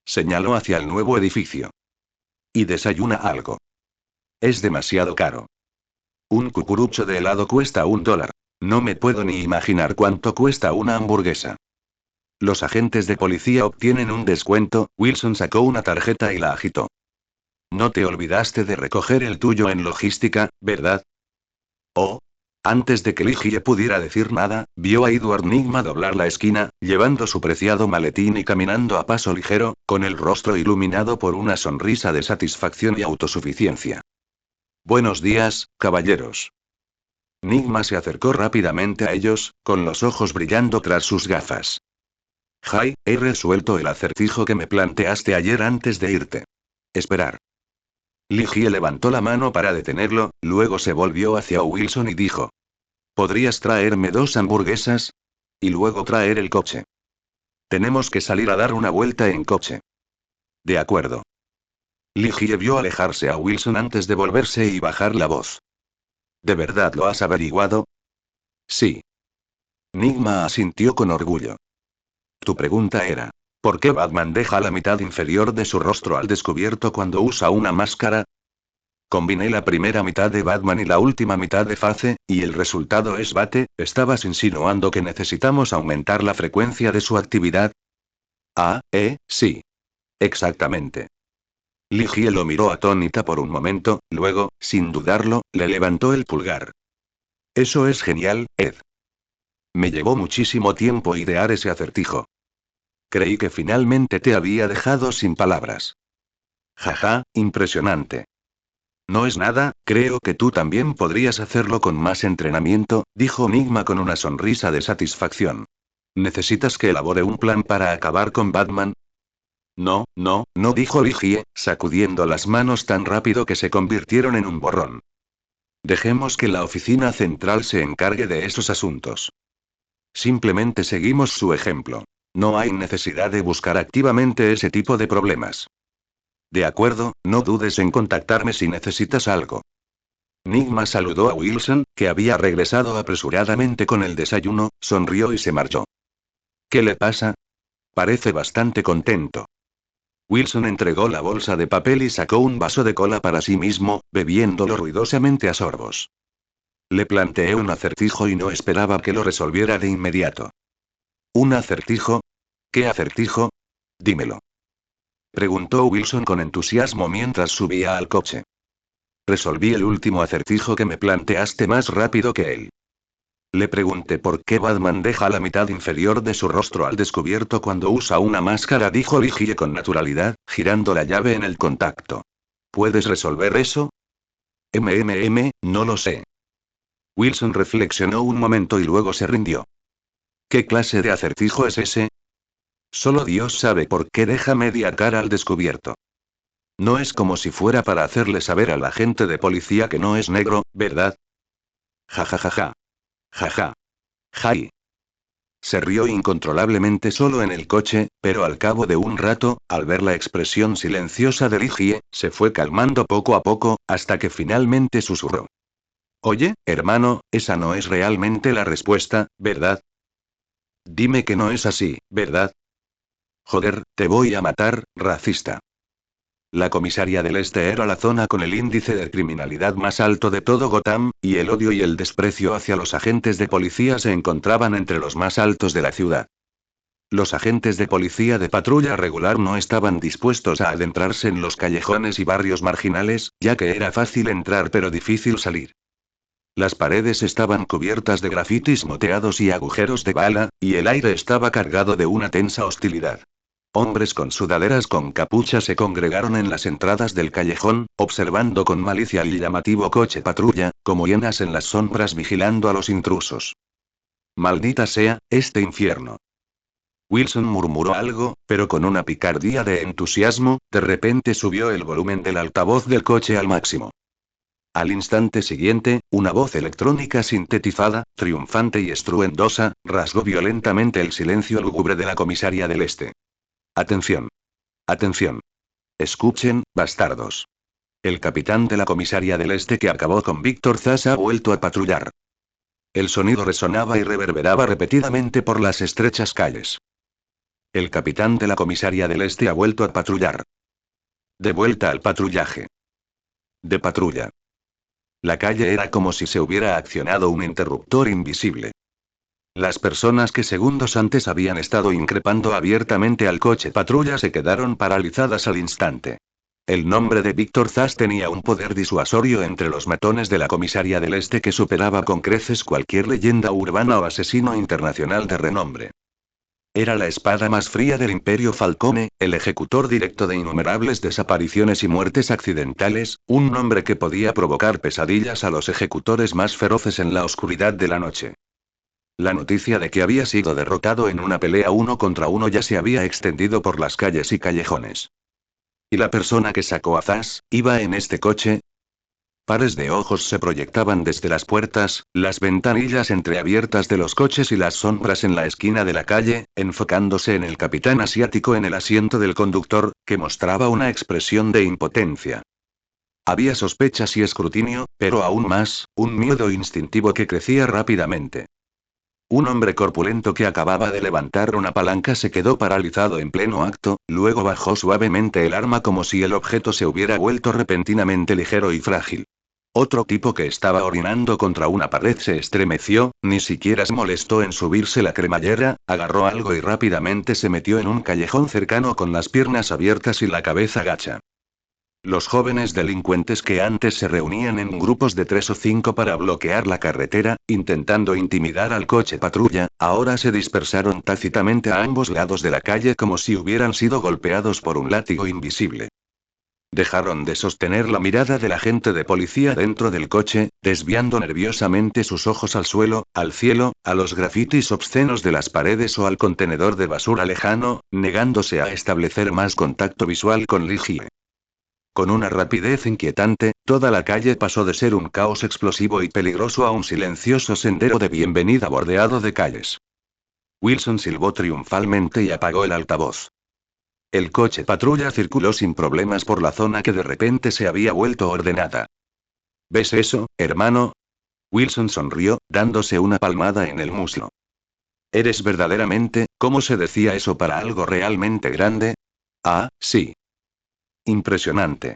Señaló hacia el nuevo edificio. Y desayuna algo. Es demasiado caro. Un cucurucho de helado cuesta $1. No me puedo ni imaginar cuánto cuesta una hamburguesa. Los agentes de policía obtienen un descuento. Wilson sacó una tarjeta y la agitó. No te olvidaste de recoger el tuyo en logística, ¿verdad? Oh. Antes de que Ligie pudiera decir nada, vio a Edward Nigma doblar la esquina, llevando su preciado maletín y caminando a paso ligero, con el rostro iluminado por una sonrisa de satisfacción y autosuficiencia. Buenos días, caballeros. Nigma se acercó rápidamente a ellos, con los ojos brillando tras sus gafas. He resuelto el acertijo que me planteaste ayer antes de irte. Esperar. Ligie levantó la mano para detenerlo, luego se volvió hacia Wilson y dijo. ¿Podrías traerme 2 hamburguesas? Y luego traer el coche. Tenemos que salir a dar una vuelta en coche. De acuerdo. Ligie vio alejarse a Wilson antes de volverse y bajar la voz. ¿De verdad lo has averiguado? Sí. Nigma asintió con orgullo. Tu pregunta era, ¿por qué Batman deja la mitad inferior de su rostro al descubierto cuando usa una máscara? Combiné la primera mitad de Batman y la última mitad de Face, y el resultado es Bate. ¿Estabas insinuando que necesitamos aumentar la frecuencia de su actividad? Sí. Exactamente. Ligie lo miró atónita por un momento, luego, sin dudarlo, le levantó el pulgar. Eso es genial, Ed. Me llevó muchísimo tiempo idear ese acertijo. Creí que finalmente te había dejado sin palabras. Jaja, impresionante. No es nada, creo que tú también podrías hacerlo con más entrenamiento, dijo Nigma con una sonrisa de satisfacción. ¿Necesitas que elabore un plan para acabar con Batman? No, dijo Ligie, sacudiendo las manos tan rápido que se convirtieron en un borrón. Dejemos que la oficina central se encargue de esos asuntos. Simplemente seguimos su ejemplo. No hay necesidad de buscar activamente ese tipo de problemas. De acuerdo, no dudes en contactarme si necesitas algo. Nigma saludó a Wilson, que había regresado apresuradamente con el desayuno, sonrió y se marchó. ¿Qué le pasa? Parece bastante contento. Wilson entregó la bolsa de papel y sacó un vaso de cola para sí mismo, bebiéndolo ruidosamente a sorbos. Le planteé un acertijo y no esperaba que lo resolviera de inmediato. ¿Un acertijo? ¿Qué acertijo? Dímelo. Preguntó Wilson con entusiasmo mientras subía al coche. Resolví el último acertijo que me planteaste más rápido que él. Le pregunté por qué Batman deja la mitad inferior de su rostro al descubierto cuando usa una máscara, dijo Ligie con naturalidad, girando la llave en el contacto. ¿Puedes resolver eso? No lo sé. Wilson reflexionó un momento y luego se rindió. ¿Qué clase de acertijo es ese? Solo Dios sabe por qué deja media cara al descubierto. No es como si fuera para hacerle saber a la gente de policía que no es negro, ¿verdad? Ja ja ja ja. Ja ja. Jai. Se rió incontrolablemente solo en el coche, pero al cabo de un rato, al ver la expresión silenciosa de Ligie, se fue calmando poco a poco, hasta que finalmente susurró. Oye, hermano, esa no es realmente la respuesta, ¿verdad? Dime que no es así, ¿verdad? Joder, te voy a matar, racista. La comisaría del Este era la zona con el índice de criminalidad más alto de todo Gotham, y el odio y el desprecio hacia los agentes de policía se encontraban entre los más altos de la ciudad. Los agentes de policía de patrulla regular no estaban dispuestos a adentrarse en los callejones y barrios marginales, ya que era fácil entrar pero difícil salir. Las paredes estaban cubiertas de grafitis moteados y agujeros de bala, y el aire estaba cargado de una tensa hostilidad. Hombres con sudaderas con capucha se congregaron en las entradas del callejón, observando con malicia el llamativo coche patrulla, como hienas en las sombras vigilando a los intrusos. Maldita sea, este infierno. Wilson murmuró algo, pero con una picardía de entusiasmo, de repente subió el volumen del altavoz del coche al máximo. Al instante siguiente, una voz electrónica sintetizada, triunfante y estruendosa, rasgó violentamente el silencio lúgubre de la comisaría del Este. Atención. Atención. Escuchen, bastardos. El capitán de la comisaría del Este que acabó con Víctor Zas ha vuelto a patrullar. El sonido resonaba y reverberaba repetidamente por las estrechas calles. El capitán de la comisaría del Este ha vuelto a patrullar. De vuelta al patrullaje. De patrulla. La calle era como si se hubiera accionado un interruptor invisible. Las personas que segundos antes habían estado increpando abiertamente al coche patrulla se quedaron paralizadas al instante. El nombre de Víctor Zas tenía un poder disuasorio entre los matones de la comisaría del Este que superaba con creces cualquier leyenda urbana o asesino internacional de renombre. Era la espada más fría del Imperio Falcone, el ejecutor directo de innumerables desapariciones y muertes accidentales, un nombre que podía provocar pesadillas a los ejecutores más feroces en la oscuridad de la noche. La noticia de que había sido derrotado en una pelea 1 contra 1 ya se había extendido por las calles y callejones. ¿Y la persona que sacó a Zas, iba en este coche? Pares de ojos se proyectaban desde las puertas, las ventanillas entreabiertas de los coches y las sombras en la esquina de la calle, enfocándose en el capitán asiático en el asiento del conductor, que mostraba una expresión de impotencia. Había sospechas y escrutinio, pero aún más, un miedo instintivo que crecía rápidamente. Un hombre corpulento que acababa de levantar una palanca se quedó paralizado en pleno acto, luego bajó suavemente el arma como si el objeto se hubiera vuelto repentinamente ligero y frágil. Otro tipo que estaba orinando contra una pared se estremeció, ni siquiera se molestó en subirse la cremallera, agarró algo y rápidamente se metió en un callejón cercano con las piernas abiertas y la cabeza gacha. Los jóvenes delincuentes que antes se reunían en grupos de 3 o 5 para bloquear la carretera, intentando intimidar al coche patrulla, ahora se dispersaron tácitamente a ambos lados de la calle como si hubieran sido golpeados por un látigo invisible. Dejaron de sostener la mirada del agente de policía dentro del coche, desviando nerviosamente sus ojos al suelo, al cielo, a los grafitis obscenos de las paredes o al contenedor de basura lejano, negándose a establecer más contacto visual con Ligie. Con una rapidez inquietante, toda la calle pasó de ser un caos explosivo y peligroso a un silencioso sendero de bienvenida bordeado de calles. Wilson silbó triunfalmente y apagó el altavoz. El coche patrulla circuló sin problemas por la zona que de repente se había vuelto ordenada. ¿Ves eso, hermano? Wilson sonrió, dándose una palmada en el muslo. ¿Eres verdaderamente, cómo se decía eso para algo realmente grande? Ah, sí. Impresionante.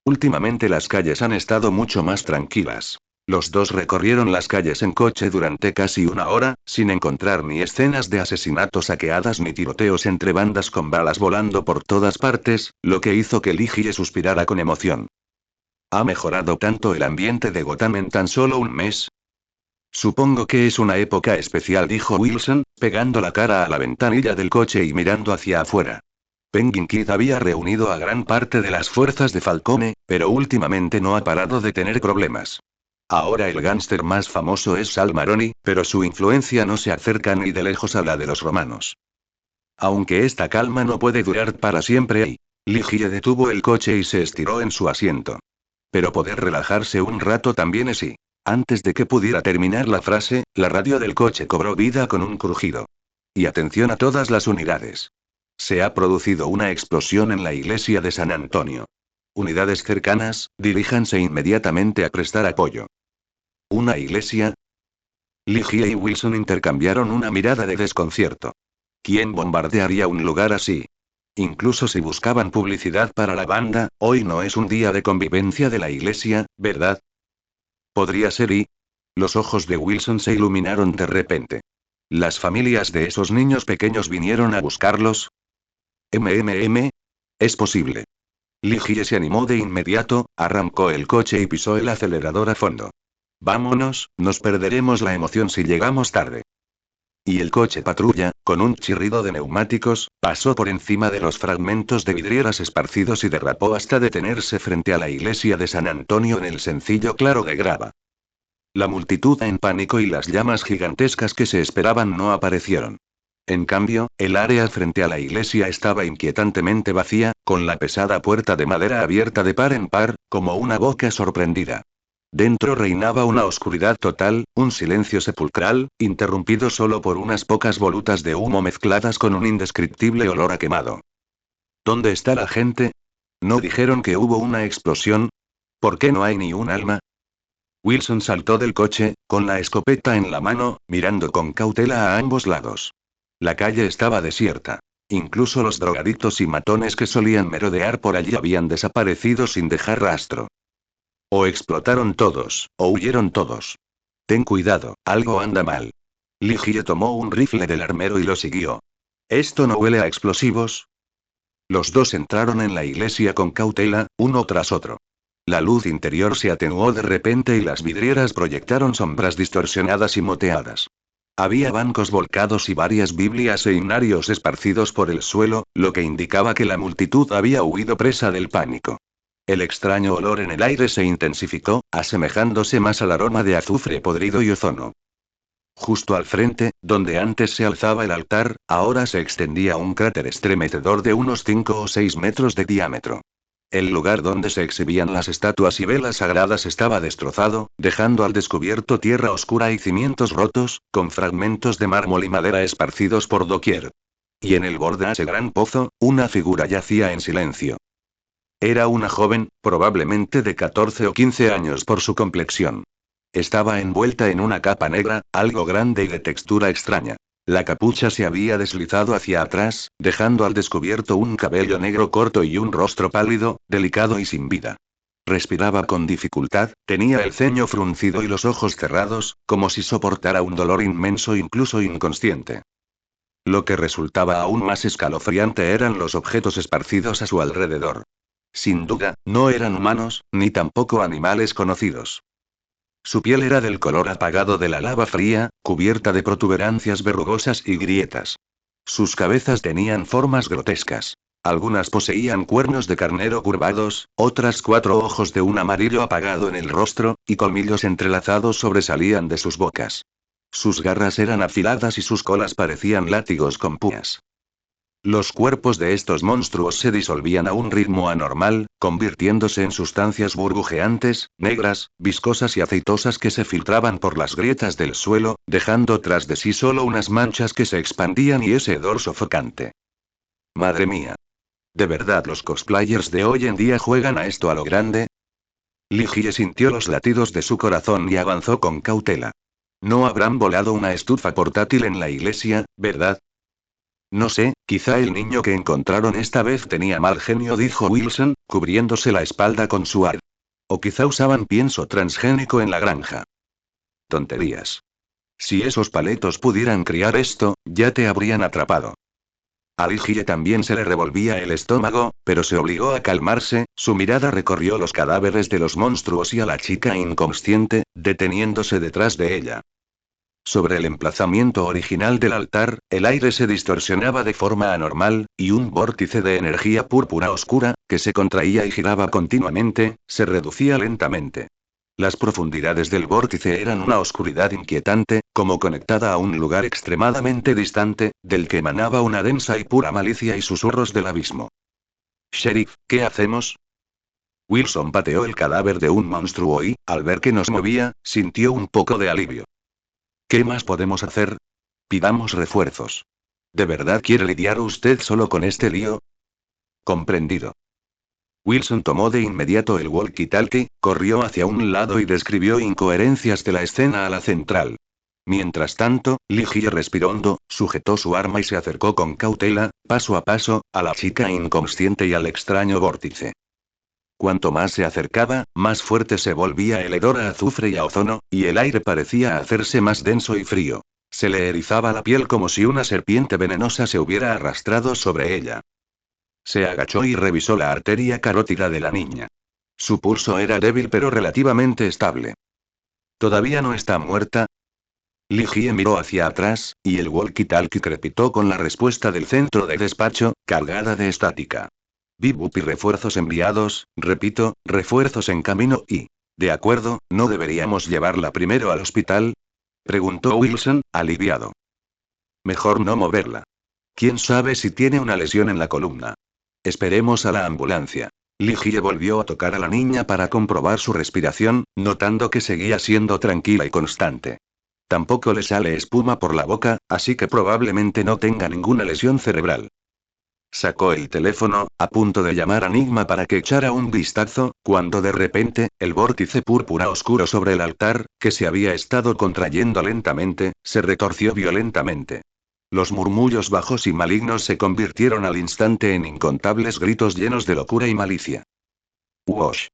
Últimamente las calles han estado mucho más tranquilas. Los dos recorrieron las calles en coche durante casi una hora, sin encontrar ni escenas de asesinatos, saqueadas ni tiroteos entre bandas con balas volando por todas partes, lo que hizo que Ligie suspirara con emoción. ¿Ha mejorado tanto el ambiente de Gotham en tan solo un mes? Supongo que es una época especial, dijo Wilson, pegando la cara a la ventanilla del coche y mirando hacia afuera. Penguin Kid había reunido a gran parte de las fuerzas de Falcone, pero últimamente no ha parado de tener problemas. Ahora el gángster más famoso es Sal Maroni, pero su influencia no se acerca ni de lejos a la de los romanos. Aunque esta calma no puede durar para siempre y... Ligie detuvo el coche y se estiró en su asiento. Pero poder relajarse un rato también es y... Antes de que pudiera terminar la frase, la radio del coche cobró vida con un crujido. Y atención a todas las unidades. Se ha producido una explosión en la iglesia de San Antonio. Unidades cercanas, diríjanse inmediatamente a prestar apoyo. ¿Una iglesia? Ligie y Wilson intercambiaron una mirada de desconcierto. ¿Quién bombardearía un lugar así? Incluso si buscaban publicidad para la banda, hoy no es un día de convivencia de la iglesia, ¿verdad? Podría ser y... Los ojos de Wilson se iluminaron de repente. ¿Las familias de esos niños pequeños vinieron a buscarlos? Es posible. Ligie se animó de inmediato, arrancó el coche y pisó el acelerador a fondo. Vámonos, nos perderemos la emoción si llegamos tarde. Y el coche patrulla, con un chirrido de neumáticos, pasó por encima de los fragmentos de vidrieras esparcidos y derrapó hasta detenerse frente a la iglesia de San Antonio en el sencillo claro de grava. La multitud en pánico y las llamas gigantescas que se esperaban no aparecieron. En cambio, el área frente a la iglesia estaba inquietantemente vacía, con la pesada puerta de madera abierta de par en par, como una boca sorprendida. Dentro reinaba una oscuridad total, un silencio sepulcral, interrumpido solo por unas pocas volutas de humo mezcladas con un indescriptible olor a quemado. ¿Dónde está la gente? ¿No dijeron que hubo una explosión? ¿Por qué no hay ni un alma? Wilson saltó del coche, con la escopeta en la mano, mirando con cautela a ambos lados. La calle estaba desierta. Incluso los drogadictos y matones que solían merodear por allí habían desaparecido sin dejar rastro. O explotaron todos, o huyeron todos. Ten cuidado, algo anda mal. Ligie tomó un rifle del armero y lo siguió. ¿Esto no huele a explosivos? Los dos entraron en la iglesia con cautela, uno tras otro. La luz interior se atenuó de repente y las vidrieras proyectaron sombras distorsionadas y moteadas. Había bancos volcados y varias Biblias e himnarios esparcidos por el suelo, lo que indicaba que la multitud había huido presa del pánico. El extraño olor en el aire se intensificó, asemejándose más al aroma de azufre podrido y ozono. Justo al frente, donde antes se alzaba el altar, ahora se extendía un cráter estremecedor de unos 5 o 6 metros de diámetro. El lugar donde se exhibían las estatuas y velas sagradas estaba destrozado, dejando al descubierto tierra oscura y cimientos rotos, con fragmentos de mármol y madera esparcidos por doquier. Y en el borde de ese gran pozo, una figura yacía en silencio. Era una joven, probablemente de 14 o 15 años por su complexión. Estaba envuelta en una capa negra, algo grande y de textura extraña. La capucha se había deslizado hacia atrás, dejando al descubierto un cabello negro corto y un rostro pálido, delicado y sin vida. Respiraba con dificultad, tenía el ceño fruncido y los ojos cerrados, como si soportara un dolor inmenso incluso inconsciente. Lo que resultaba aún más escalofriante eran los objetos esparcidos a su alrededor. Sin duda, no eran humanos, ni tampoco animales conocidos. Su piel era del color apagado de la lava fría, cubierta de protuberancias verrugosas y grietas. Sus cabezas tenían formas grotescas. Algunas poseían cuernos de carnero curvados, otras 4 ojos de un amarillo apagado en el rostro, y colmillos entrelazados sobresalían de sus bocas. Sus garras eran afiladas y sus colas parecían látigos con púas. Los cuerpos de estos monstruos se disolvían a un ritmo anormal, convirtiéndose en sustancias burbujeantes, negras, viscosas y aceitosas que se filtraban por las grietas del suelo, dejando tras de sí solo unas manchas que se expandían y ese hedor sofocante. Madre mía. ¿De verdad los cosplayers de hoy en día juegan a esto a lo grande? Ligie sintió los latidos de su corazón y avanzó con cautela. No habrán volado una estufa portátil en la iglesia, ¿verdad? No sé, Quizá el niño que encontraron esta vez tenía mal genio, dijo Wilson, cubriéndose la espalda con su ar. O quizá usaban pienso transgénico en la granja. Tonterías. Si esos paletos pudieran criar esto, ya te habrían atrapado. A Ligie también se le revolvía el estómago, pero se obligó a calmarse, su mirada recorrió los cadáveres de los monstruos y a la chica inconsciente, deteniéndose detrás de ella. Sobre el emplazamiento original del altar, el aire se distorsionaba de forma anormal, y un vórtice de energía púrpura oscura, que se contraía y giraba continuamente, se reducía lentamente. Las profundidades del vórtice eran una oscuridad inquietante, como conectada a un lugar extremadamente distante, del que emanaba una densa y pura malicia y susurros del abismo. Sheriff, ¿qué hacemos? Wilson pateó el cadáver de un monstruo y, al ver que nos movía, sintió un poco de alivio. ¿Qué más podemos hacer? Pidamos refuerzos. ¿De verdad quiere lidiar usted solo con este lío? Comprendido. Wilson tomó de inmediato el walkie-talkie, corrió hacia un lado y describió incoherencias de la escena a la central. Mientras tanto, Ligie respiró hondo, sujetó su arma y se acercó con cautela, paso a paso, a la chica inconsciente y al extraño vórtice. Cuanto más se acercaba, más fuerte se volvía el hedor a azufre y a ozono, y el aire parecía hacerse más denso y frío. Se le erizaba la piel como si una serpiente venenosa se hubiera arrastrado sobre ella. Se agachó y revisó la arteria carótida de la niña. Su pulso era débil pero relativamente estable. ¿Todavía no está muerta? Ligie miró hacia atrás, y el walkie-talkie crepitó con la respuesta del centro de despacho, cargada de estática. Bip y refuerzos enviados, repito, refuerzos en camino y... De acuerdo, ¿no deberíamos llevarla primero al hospital? Preguntó Wilson, aliviado. Mejor no moverla. ¿Quién sabe si tiene una lesión en la columna? Esperemos a la ambulancia. Ligie volvió a tocar a la niña para comprobar su respiración, notando que seguía siendo tranquila y constante. Tampoco le sale espuma por la boca, así que probablemente no tenga ninguna lesión cerebral. Sacó el teléfono, a punto de llamar a Nigma para que echara un vistazo, cuando de repente, el vórtice púrpura oscuro sobre el altar, que se había estado contrayendo lentamente, se retorció violentamente. Los murmullos bajos y malignos se convirtieron al instante en incontables gritos llenos de locura y malicia. ¡Wosh!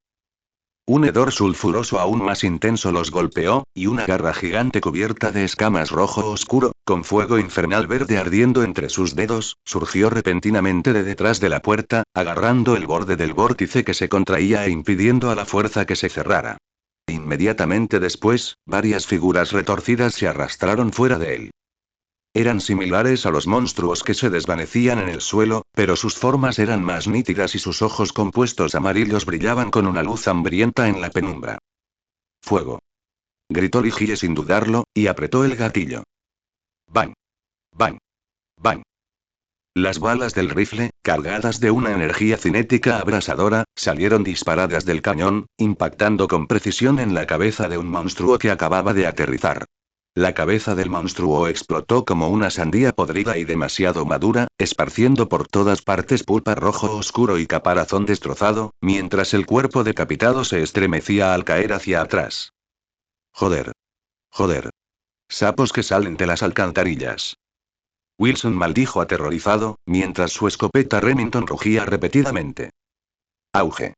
Un hedor sulfuroso aún más intenso los golpeó, y una garra gigante cubierta de escamas rojo oscuro, con fuego infernal verde ardiendo entre sus dedos, surgió repentinamente de detrás de la puerta, agarrando el borde del vórtice que se contraía e impidiendo a la fuerza que se cerrara. Inmediatamente después, varias figuras retorcidas se arrastraron fuera de él. Eran similares a los monstruos que se desvanecían en el suelo, pero sus formas eran más nítidas y sus ojos compuestos amarillos brillaban con una luz hambrienta en la penumbra. ¡Fuego! Gritó Ligie sin dudarlo, y apretó el gatillo. ¡Bang! ¡Bang! ¡Bang! Las balas del rifle, cargadas de una energía cinética abrasadora, salieron disparadas del cañón, impactando con precisión en la cabeza de un monstruo que acababa de aterrizar. La cabeza del monstruo explotó como una sandía podrida y demasiado madura, esparciendo por todas partes pulpa rojo oscuro y caparazón destrozado, mientras el cuerpo decapitado se estremecía al caer hacia atrás. Joder. Joder. Sapos que salen de las alcantarillas. Wilson maldijo aterrorizado, mientras su escopeta Remington rugía repetidamente. Auge.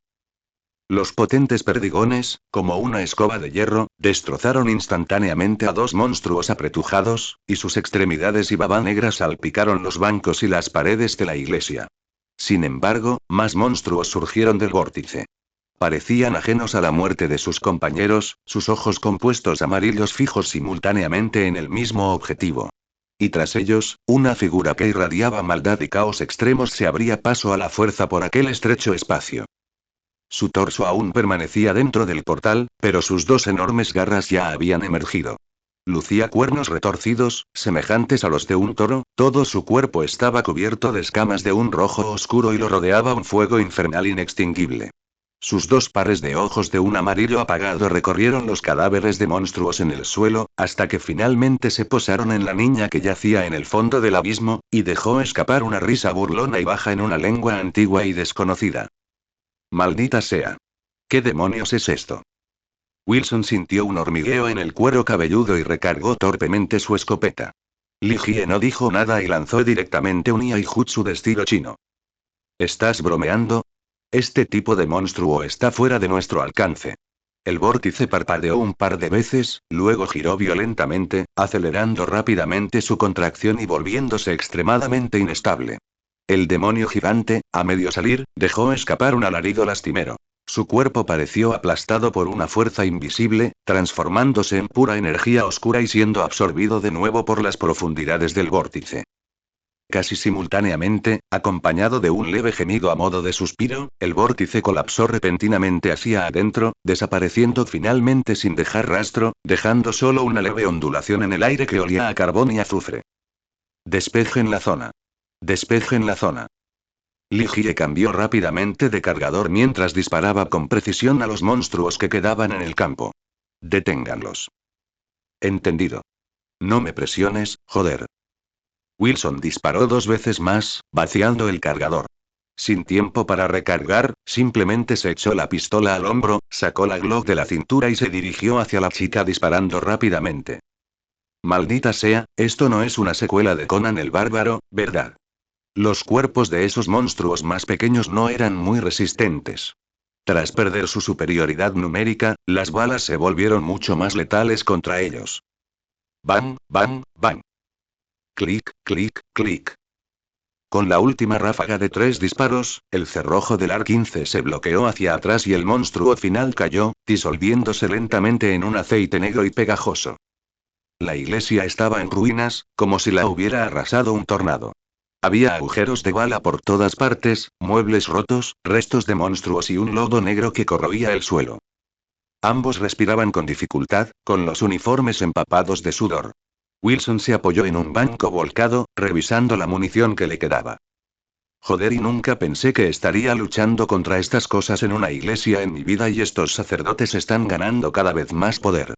Los potentes perdigones, como una escoba de hierro, destrozaron instantáneamente a dos monstruos apretujados, y sus extremidades y baba negra salpicaron los bancos y las paredes de la iglesia. Sin embargo, más monstruos surgieron del vórtice. Parecían ajenos a la muerte de sus compañeros, sus ojos compuestos amarillos fijos simultáneamente en el mismo objetivo. Y tras ellos, una figura que irradiaba maldad y caos extremos se abría paso a la fuerza por aquel estrecho espacio. Su torso aún permanecía dentro del portal, pero sus dos enormes garras ya habían emergido. Lucía cuernos retorcidos, semejantes a los de un toro, todo su cuerpo estaba cubierto de escamas de un rojo oscuro y lo rodeaba un fuego infernal inextinguible. Sus dos pares de ojos de un amarillo apagado recorrieron los cadáveres de monstruos en el suelo, hasta que finalmente se posaron en la niña que yacía en el fondo del abismo, y dejó escapar una risa burlona y baja en una lengua antigua y desconocida. Maldita sea. ¿Qué demonios es esto? Wilson sintió un hormigueo en el cuero cabelludo y recargó torpemente su escopeta. Li Jie no dijo nada y lanzó directamente un Iaijutsu de estilo chino. ¿Estás bromeando? Este tipo de monstruo está fuera de nuestro alcance. El vórtice parpadeó un par de veces, luego giró violentamente, acelerando rápidamente su contracción y volviéndose extremadamente inestable. El demonio gigante, a medio salir, dejó escapar un alarido lastimero. Su cuerpo pareció aplastado por una fuerza invisible, transformándose en pura energía oscura y siendo absorbido de nuevo por las profundidades del vórtice. Casi simultáneamente, acompañado de un leve gemido a modo de suspiro, el vórtice colapsó repentinamente hacia adentro, desapareciendo finalmente sin dejar rastro, dejando solo una leve ondulación en el aire que olía a carbón y azufre. Despejen la zona. Despejen la zona. Li Jie cambió rápidamente de cargador mientras disparaba con precisión a los monstruos que quedaban en el campo. Deténganlos. Entendido. No me presiones, joder. Wilson disparó 2 veces más, vaciando el cargador. Sin tiempo para recargar, simplemente se echó la pistola al hombro, sacó la Glock de la cintura y se dirigió hacia la chica disparando rápidamente. Maldita sea, esto no es una secuela de Conan el Bárbaro, ¿verdad? Los cuerpos de esos monstruos más pequeños no eran muy resistentes. Tras perder su superioridad numérica, las balas se volvieron mucho más letales contra ellos. Bang, bang, bang. Clic, clic, clic. Con la última ráfaga de 3 disparos, el cerrojo del AR-15 se bloqueó hacia atrás y el monstruo final cayó, disolviéndose lentamente en un aceite negro y pegajoso. La iglesia estaba en ruinas, como si la hubiera arrasado un tornado. Había agujeros de bala por todas partes, muebles rotos, restos de monstruos y un lodo negro que corroía el suelo. Ambos respiraban con dificultad, con los uniformes empapados de sudor. Wilson se apoyó en un banco volcado, revisando la munición que le quedaba. Joder, y nunca pensé que estaría luchando contra estas cosas en una iglesia en mi vida y estos sacerdotes están ganando cada vez más poder.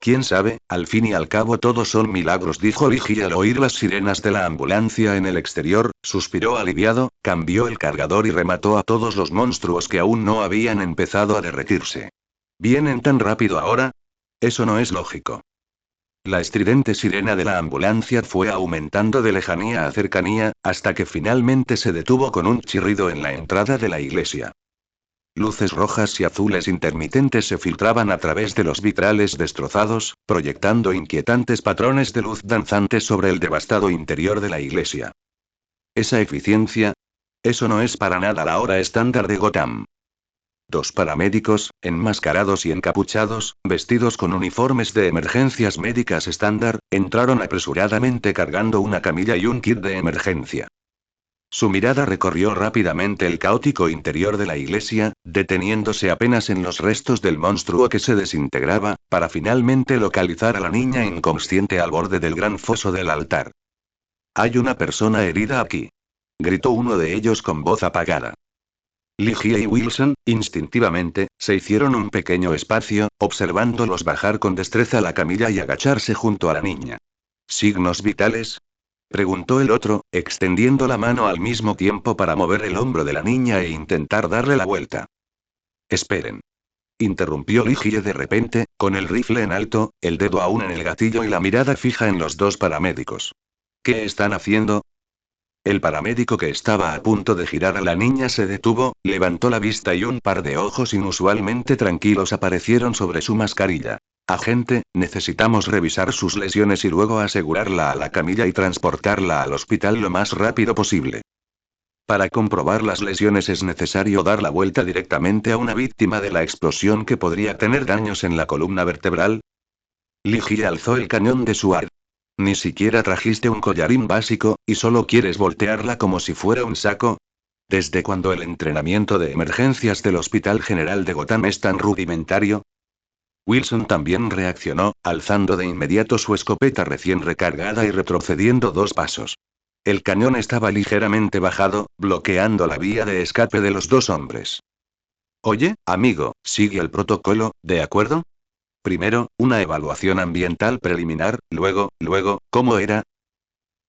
¿Quién sabe? Al fin y al cabo todos son milagros, dijo Li Jie al oír las sirenas de la ambulancia en el exterior, suspiró aliviado, cambió el cargador y remató a todos los monstruos que aún no habían empezado a derretirse. ¿Vienen tan rápido ahora? Eso no es lógico. La estridente sirena de la ambulancia fue aumentando de lejanía a cercanía, hasta que finalmente se detuvo con un chirrido en la entrada de la iglesia. Luces rojas y azules intermitentes se filtraban a través de los vitrales destrozados, proyectando inquietantes patrones de luz danzantes sobre el devastado interior de la iglesia. ¿Esa eficiencia? Eso no es para nada la hora estándar de Gotham. 2 paramédicos, enmascarados y encapuchados, vestidos con uniformes de emergencias médicas estándar, entraron apresuradamente cargando una camilla y un kit de emergencia. Su mirada recorrió rápidamente el caótico interior de la iglesia, deteniéndose apenas en los restos del monstruo que se desintegraba, para finalmente localizar a la niña inconsciente al borde del gran foso del altar. «Hay una persona herida aquí», gritó uno de ellos con voz apagada. Li Jie y Wilson, instintivamente, se hicieron un pequeño espacio, observándolos bajar con destreza la camilla y agacharse junto a la niña. ¿Signos vitales?, preguntó el otro, extendiendo la mano al mismo tiempo para mover el hombro de la niña e intentar darle la vuelta. Esperen. Interrumpió Li Jie de repente, con el rifle en alto, el dedo aún en el gatillo y la mirada fija en los 2 paramédicos. ¿Qué están haciendo? El paramédico que estaba a punto de girar a la niña se detuvo, levantó la vista y un par de ojos inusualmente tranquilos aparecieron sobre su mascarilla. Agente, necesitamos revisar sus lesiones y luego asegurarla a la camilla y transportarla al hospital lo más rápido posible. Para comprobar las lesiones es necesario dar la vuelta directamente a una víctima de la explosión que podría tener daños en la columna vertebral. Li Jie alzó el cañón de su arma. Ni siquiera trajiste un collarín básico, y solo quieres voltearla como si fuera un saco. ¿Desde cuándo el entrenamiento de emergencias del Hospital General de Gotham es tan rudimentario? Wilson también reaccionó, alzando de inmediato su escopeta recién recargada y retrocediendo 2 pasos. El cañón estaba ligeramente bajado, bloqueando la vía de escape de los 2 hombres. Oye, amigo, sigue el protocolo, ¿de acuerdo? Primero, una evaluación ambiental preliminar, luego, ¿cómo era?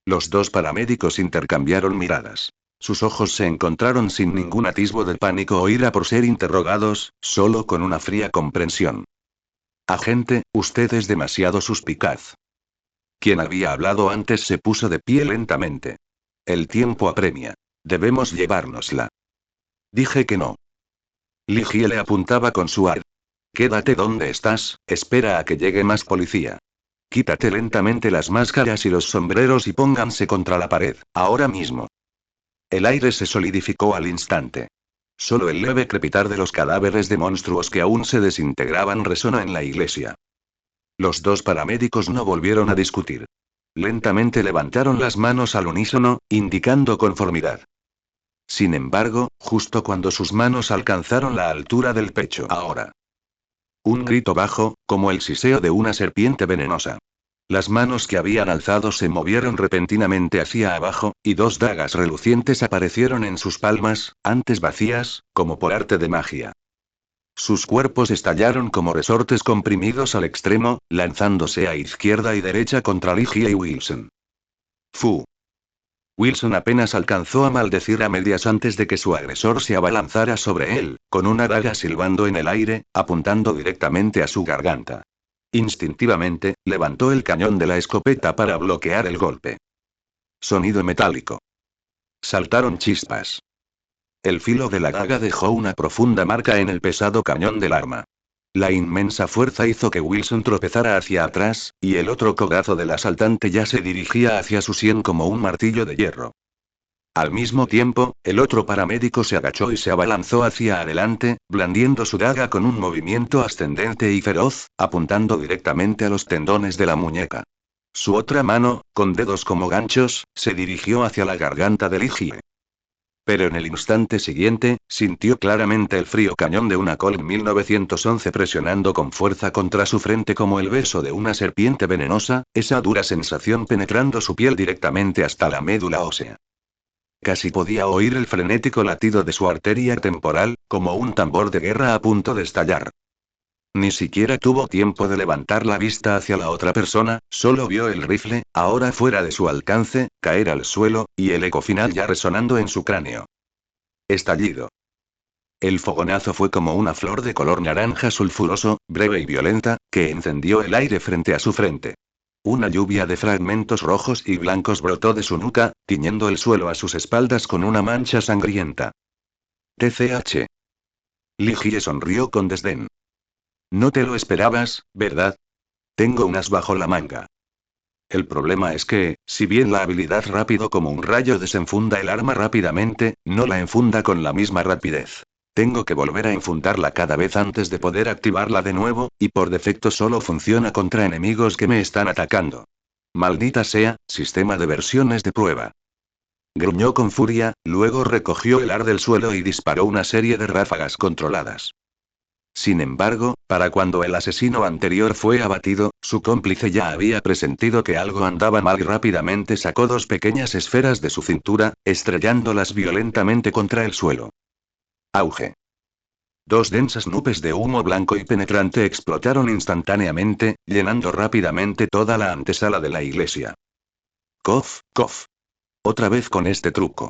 Los 2 paramédicos intercambiaron miradas. Sus ojos se encontraron sin ningún atisbo de pánico o ira por ser interrogados, solo con una fría comprensión. Agente, usted es demasiado suspicaz. Quien había hablado antes se puso de pie lentamente. El tiempo apremia. Debemos llevárnosla. Dije que no. Ligie le apuntaba con su ar. Quédate donde estás, espera a que llegue más policía. Quítate lentamente las máscaras y los sombreros y pónganse contra la pared, ahora mismo. El aire se solidificó al instante. Solo el leve crepitar de los cadáveres de monstruos que aún se desintegraban resonó en la iglesia. Los dos paramédicos no volvieron a discutir. Lentamente levantaron las manos al unísono, indicando conformidad. Sin embargo, justo cuando sus manos alcanzaron la altura del pecho, ahora. Un grito bajo, como el siseo de una serpiente venenosa. Las manos que habían alzado se movieron repentinamente hacia abajo, y dos dagas relucientes aparecieron en sus palmas, antes vacías, como por arte de magia. Sus cuerpos estallaron como resortes comprimidos al extremo, lanzándose a izquierda y derecha contra Ligie y Wilson. ¡Fu! Wilson apenas alcanzó a maldecir a medias antes de que su agresor se abalanzara sobre él, con una daga silbando en el aire, apuntando directamente a su garganta. Instintivamente, levantó el cañón de la escopeta para bloquear el golpe. Sonido metálico. Saltaron chispas. El filo de la daga dejó una profunda marca en el pesado cañón del arma. La inmensa fuerza hizo que Wilson tropezara hacia atrás, y el otro codazo del asaltante ya se dirigía hacia su sien como un martillo de hierro. Al mismo tiempo, el otro paramédico se agachó y se abalanzó hacia adelante, blandiendo su daga con un movimiento ascendente y feroz, apuntando directamente a los tendones de la muñeca. Su otra mano, con dedos como ganchos, se dirigió hacia la garganta de Ligie. Pero en el instante siguiente, sintió claramente el frío cañón de una Colt 1911 presionando con fuerza contra su frente como el beso de una serpiente venenosa, esa dura sensación penetrando su piel directamente hasta la médula ósea. Casi podía oír el frenético latido de su arteria temporal, como un tambor de guerra a punto de estallar. Ni siquiera tuvo tiempo de levantar la vista hacia la otra persona, solo vio el rifle, ahora fuera de su alcance, caer al suelo, y el eco final ya resonando en su cráneo. Estallido. El fogonazo fue como una flor de color naranja sulfuroso, breve y violenta, que encendió el aire frente a su frente. Una lluvia de fragmentos rojos y blancos brotó de su nuca, tiñendo el suelo a sus espaldas con una mancha sangrienta. TCH. Ligie sonrió con desdén. No te lo esperabas, ¿verdad? Tengo unas bajo la manga. El problema es que, si bien la habilidad rápido como un rayo desenfunda el arma rápidamente, no la enfunda con la misma rapidez. Tengo que volver a enfundarla cada vez antes de poder activarla de nuevo, y por defecto solo funciona contra enemigos que me están atacando. Maldita sea, sistema de versiones de prueba. Gruñó con furia, luego recogió el ar del suelo y disparó una serie de ráfagas controladas. Sin embargo, para cuando el asesino anterior fue abatido, su cómplice ya había presentido que algo andaba mal y rápidamente sacó dos pequeñas esferas de su cintura, estrellándolas violentamente contra el suelo. Auge. Dos densas nubes de humo blanco y penetrante explotaron instantáneamente, llenando rápidamente toda la antesala de la iglesia. Cof, cof. Otra vez con este truco.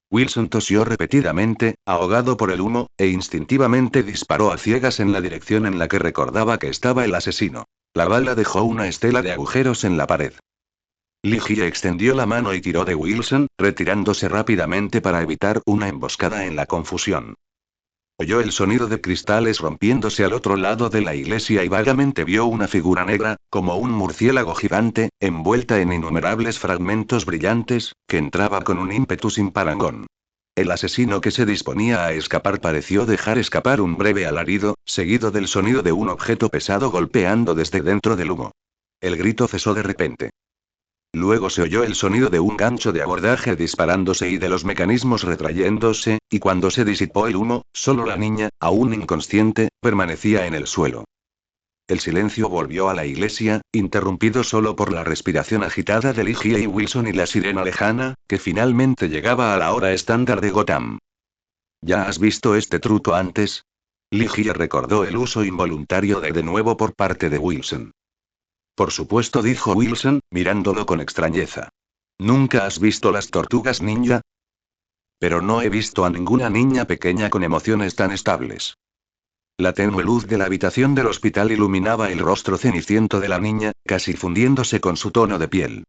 Wilson tosió repetidamente, ahogado por el humo, e instintivamente disparó a ciegas en la dirección en la que recordaba que estaba el asesino. La bala dejó una estela de agujeros en la pared. Ligie extendió la mano y tiró de Wilson, retirándose rápidamente para evitar una emboscada en la confusión. Oyó el sonido de cristales rompiéndose al otro lado de la iglesia y vagamente vio una figura negra, como un murciélago gigante, envuelta en innumerables fragmentos brillantes, que entraba con un ímpetu sin parangón. El asesino que se disponía a escapar pareció dejar escapar un breve alarido, seguido del sonido de un objeto pesado golpeando desde dentro del humo. El grito cesó de repente. Luego se oyó el sonido de un gancho de abordaje disparándose y de los mecanismos retrayéndose, y cuando se disipó el humo, solo la niña, aún inconsciente, permanecía en el suelo. El silencio volvió a la iglesia, interrumpido solo por la respiración agitada de Ligie y Wilson y la sirena lejana, que finalmente llegaba a la hora estándar de Gotham. ¿Ya has visto este truco antes? Ligie recordó el uso involuntario de nuevo por parte de Wilson. Por supuesto, dijo Wilson, mirándolo con extrañeza. ¿Nunca has visto las tortugas ninja? Pero no he visto a ninguna niña pequeña con emociones tan estables. La tenue luz de la habitación del hospital iluminaba el rostro ceniciento de la niña, casi fundiéndose con su tono de piel.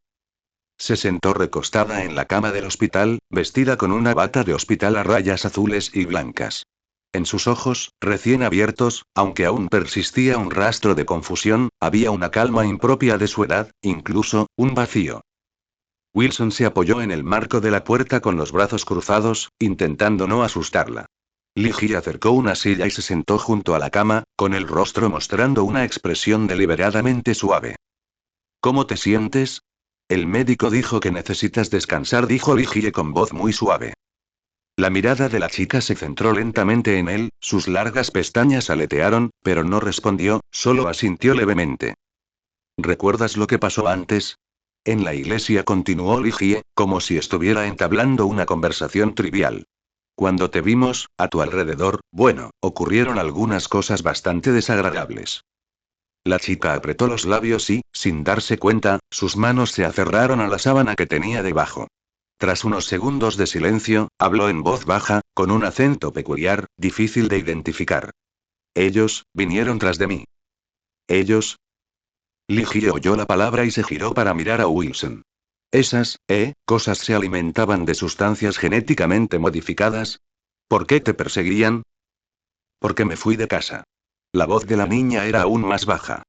Se sentó recostada en la cama del hospital, vestida con una bata de hospital a rayas azules y blancas. En sus ojos, recién abiertos, aunque aún persistía un rastro de confusión, había una calma impropia de su edad, incluso, un vacío. Wilson se apoyó en el marco de la puerta con los brazos cruzados, intentando no asustarla. Ligie acercó una silla y se sentó junto a la cama, con el rostro mostrando una expresión deliberadamente suave. ¿Cómo te sientes? El médico dijo que necesitas descansar, dijo Ligie con voz muy suave. La mirada de la chica se centró lentamente en él, sus largas pestañas aletearon, pero no respondió, solo asintió levemente. ¿Recuerdas lo que pasó antes? En la iglesia, continuó Ligie, como si estuviera entablando una conversación trivial. Cuando te vimos, a tu alrededor, bueno, ocurrieron algunas cosas bastante desagradables. La chica apretó los labios y, sin darse cuenta, sus manos se aferraron a la sábana que tenía debajo. Tras unos segundos de silencio, habló en voz baja, con un acento peculiar, difícil de identificar. Ellos, vinieron tras de mí. ¿Ellos? Ligie oyó la palabra y se giró para mirar a Wilson. Esas, cosas se alimentaban de sustancias genéticamente modificadas. ¿Por qué te perseguían? Porque me fui de casa. La voz de la niña era aún más baja.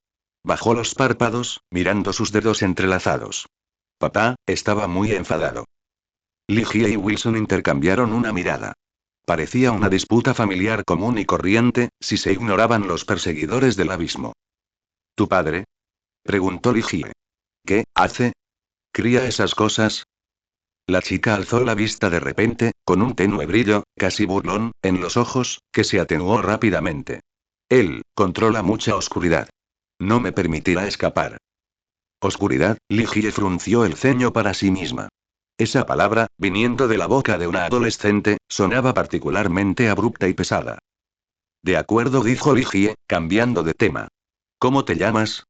Bajó los párpados, mirando sus dedos entrelazados. Papá, estaba muy enfadado. Ligie y Wilson intercambiaron una mirada. Parecía una disputa familiar común y corriente, si se ignoraban los perseguidores del abismo. ¿Tu padre? Preguntó Ligie. ¿Qué hace? ¿Cría esas cosas? La chica alzó la vista de repente, con un tenue brillo, casi burlón, en los ojos, que se atenuó rápidamente. Él, controla mucha oscuridad. No me permitirá escapar. Oscuridad, Ligie frunció el ceño para sí misma. Esa palabra, viniendo de la boca de una adolescente, sonaba particularmente abrupta y pesada. De acuerdo, dijo Ligie, cambiando de tema. ¿Cómo te llamas?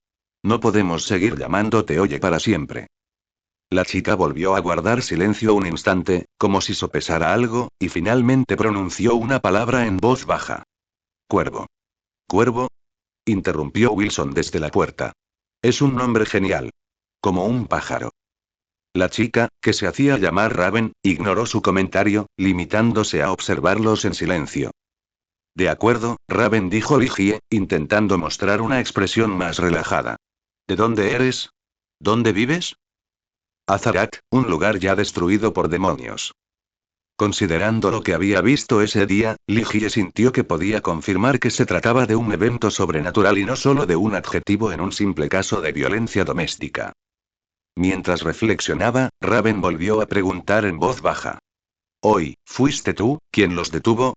No podemos seguir llamándote Oye para siempre. La chica volvió a guardar silencio un instante, como si sopesara algo, y finalmente pronunció una palabra en voz baja. Cuervo. ¿Cuervo? Interrumpió Wilson desde la puerta. Es un nombre genial. Como un pájaro. La chica, que se hacía llamar Raven, ignoró su comentario, limitándose a observarlos en silencio. De acuerdo, Raven, dijo Ligie, intentando mostrar una expresión más relajada. ¿De dónde eres? ¿Dónde vives? Azarat, un lugar ya destruido por demonios. Considerando lo que había visto ese día, Ligie sintió que podía confirmar que se trataba de un evento sobrenatural y no solo de un adjetivo en un simple caso de violencia doméstica. Mientras reflexionaba, Raven volvió a preguntar en voz baja. Hoy, ¿fuiste tú quien los detuvo?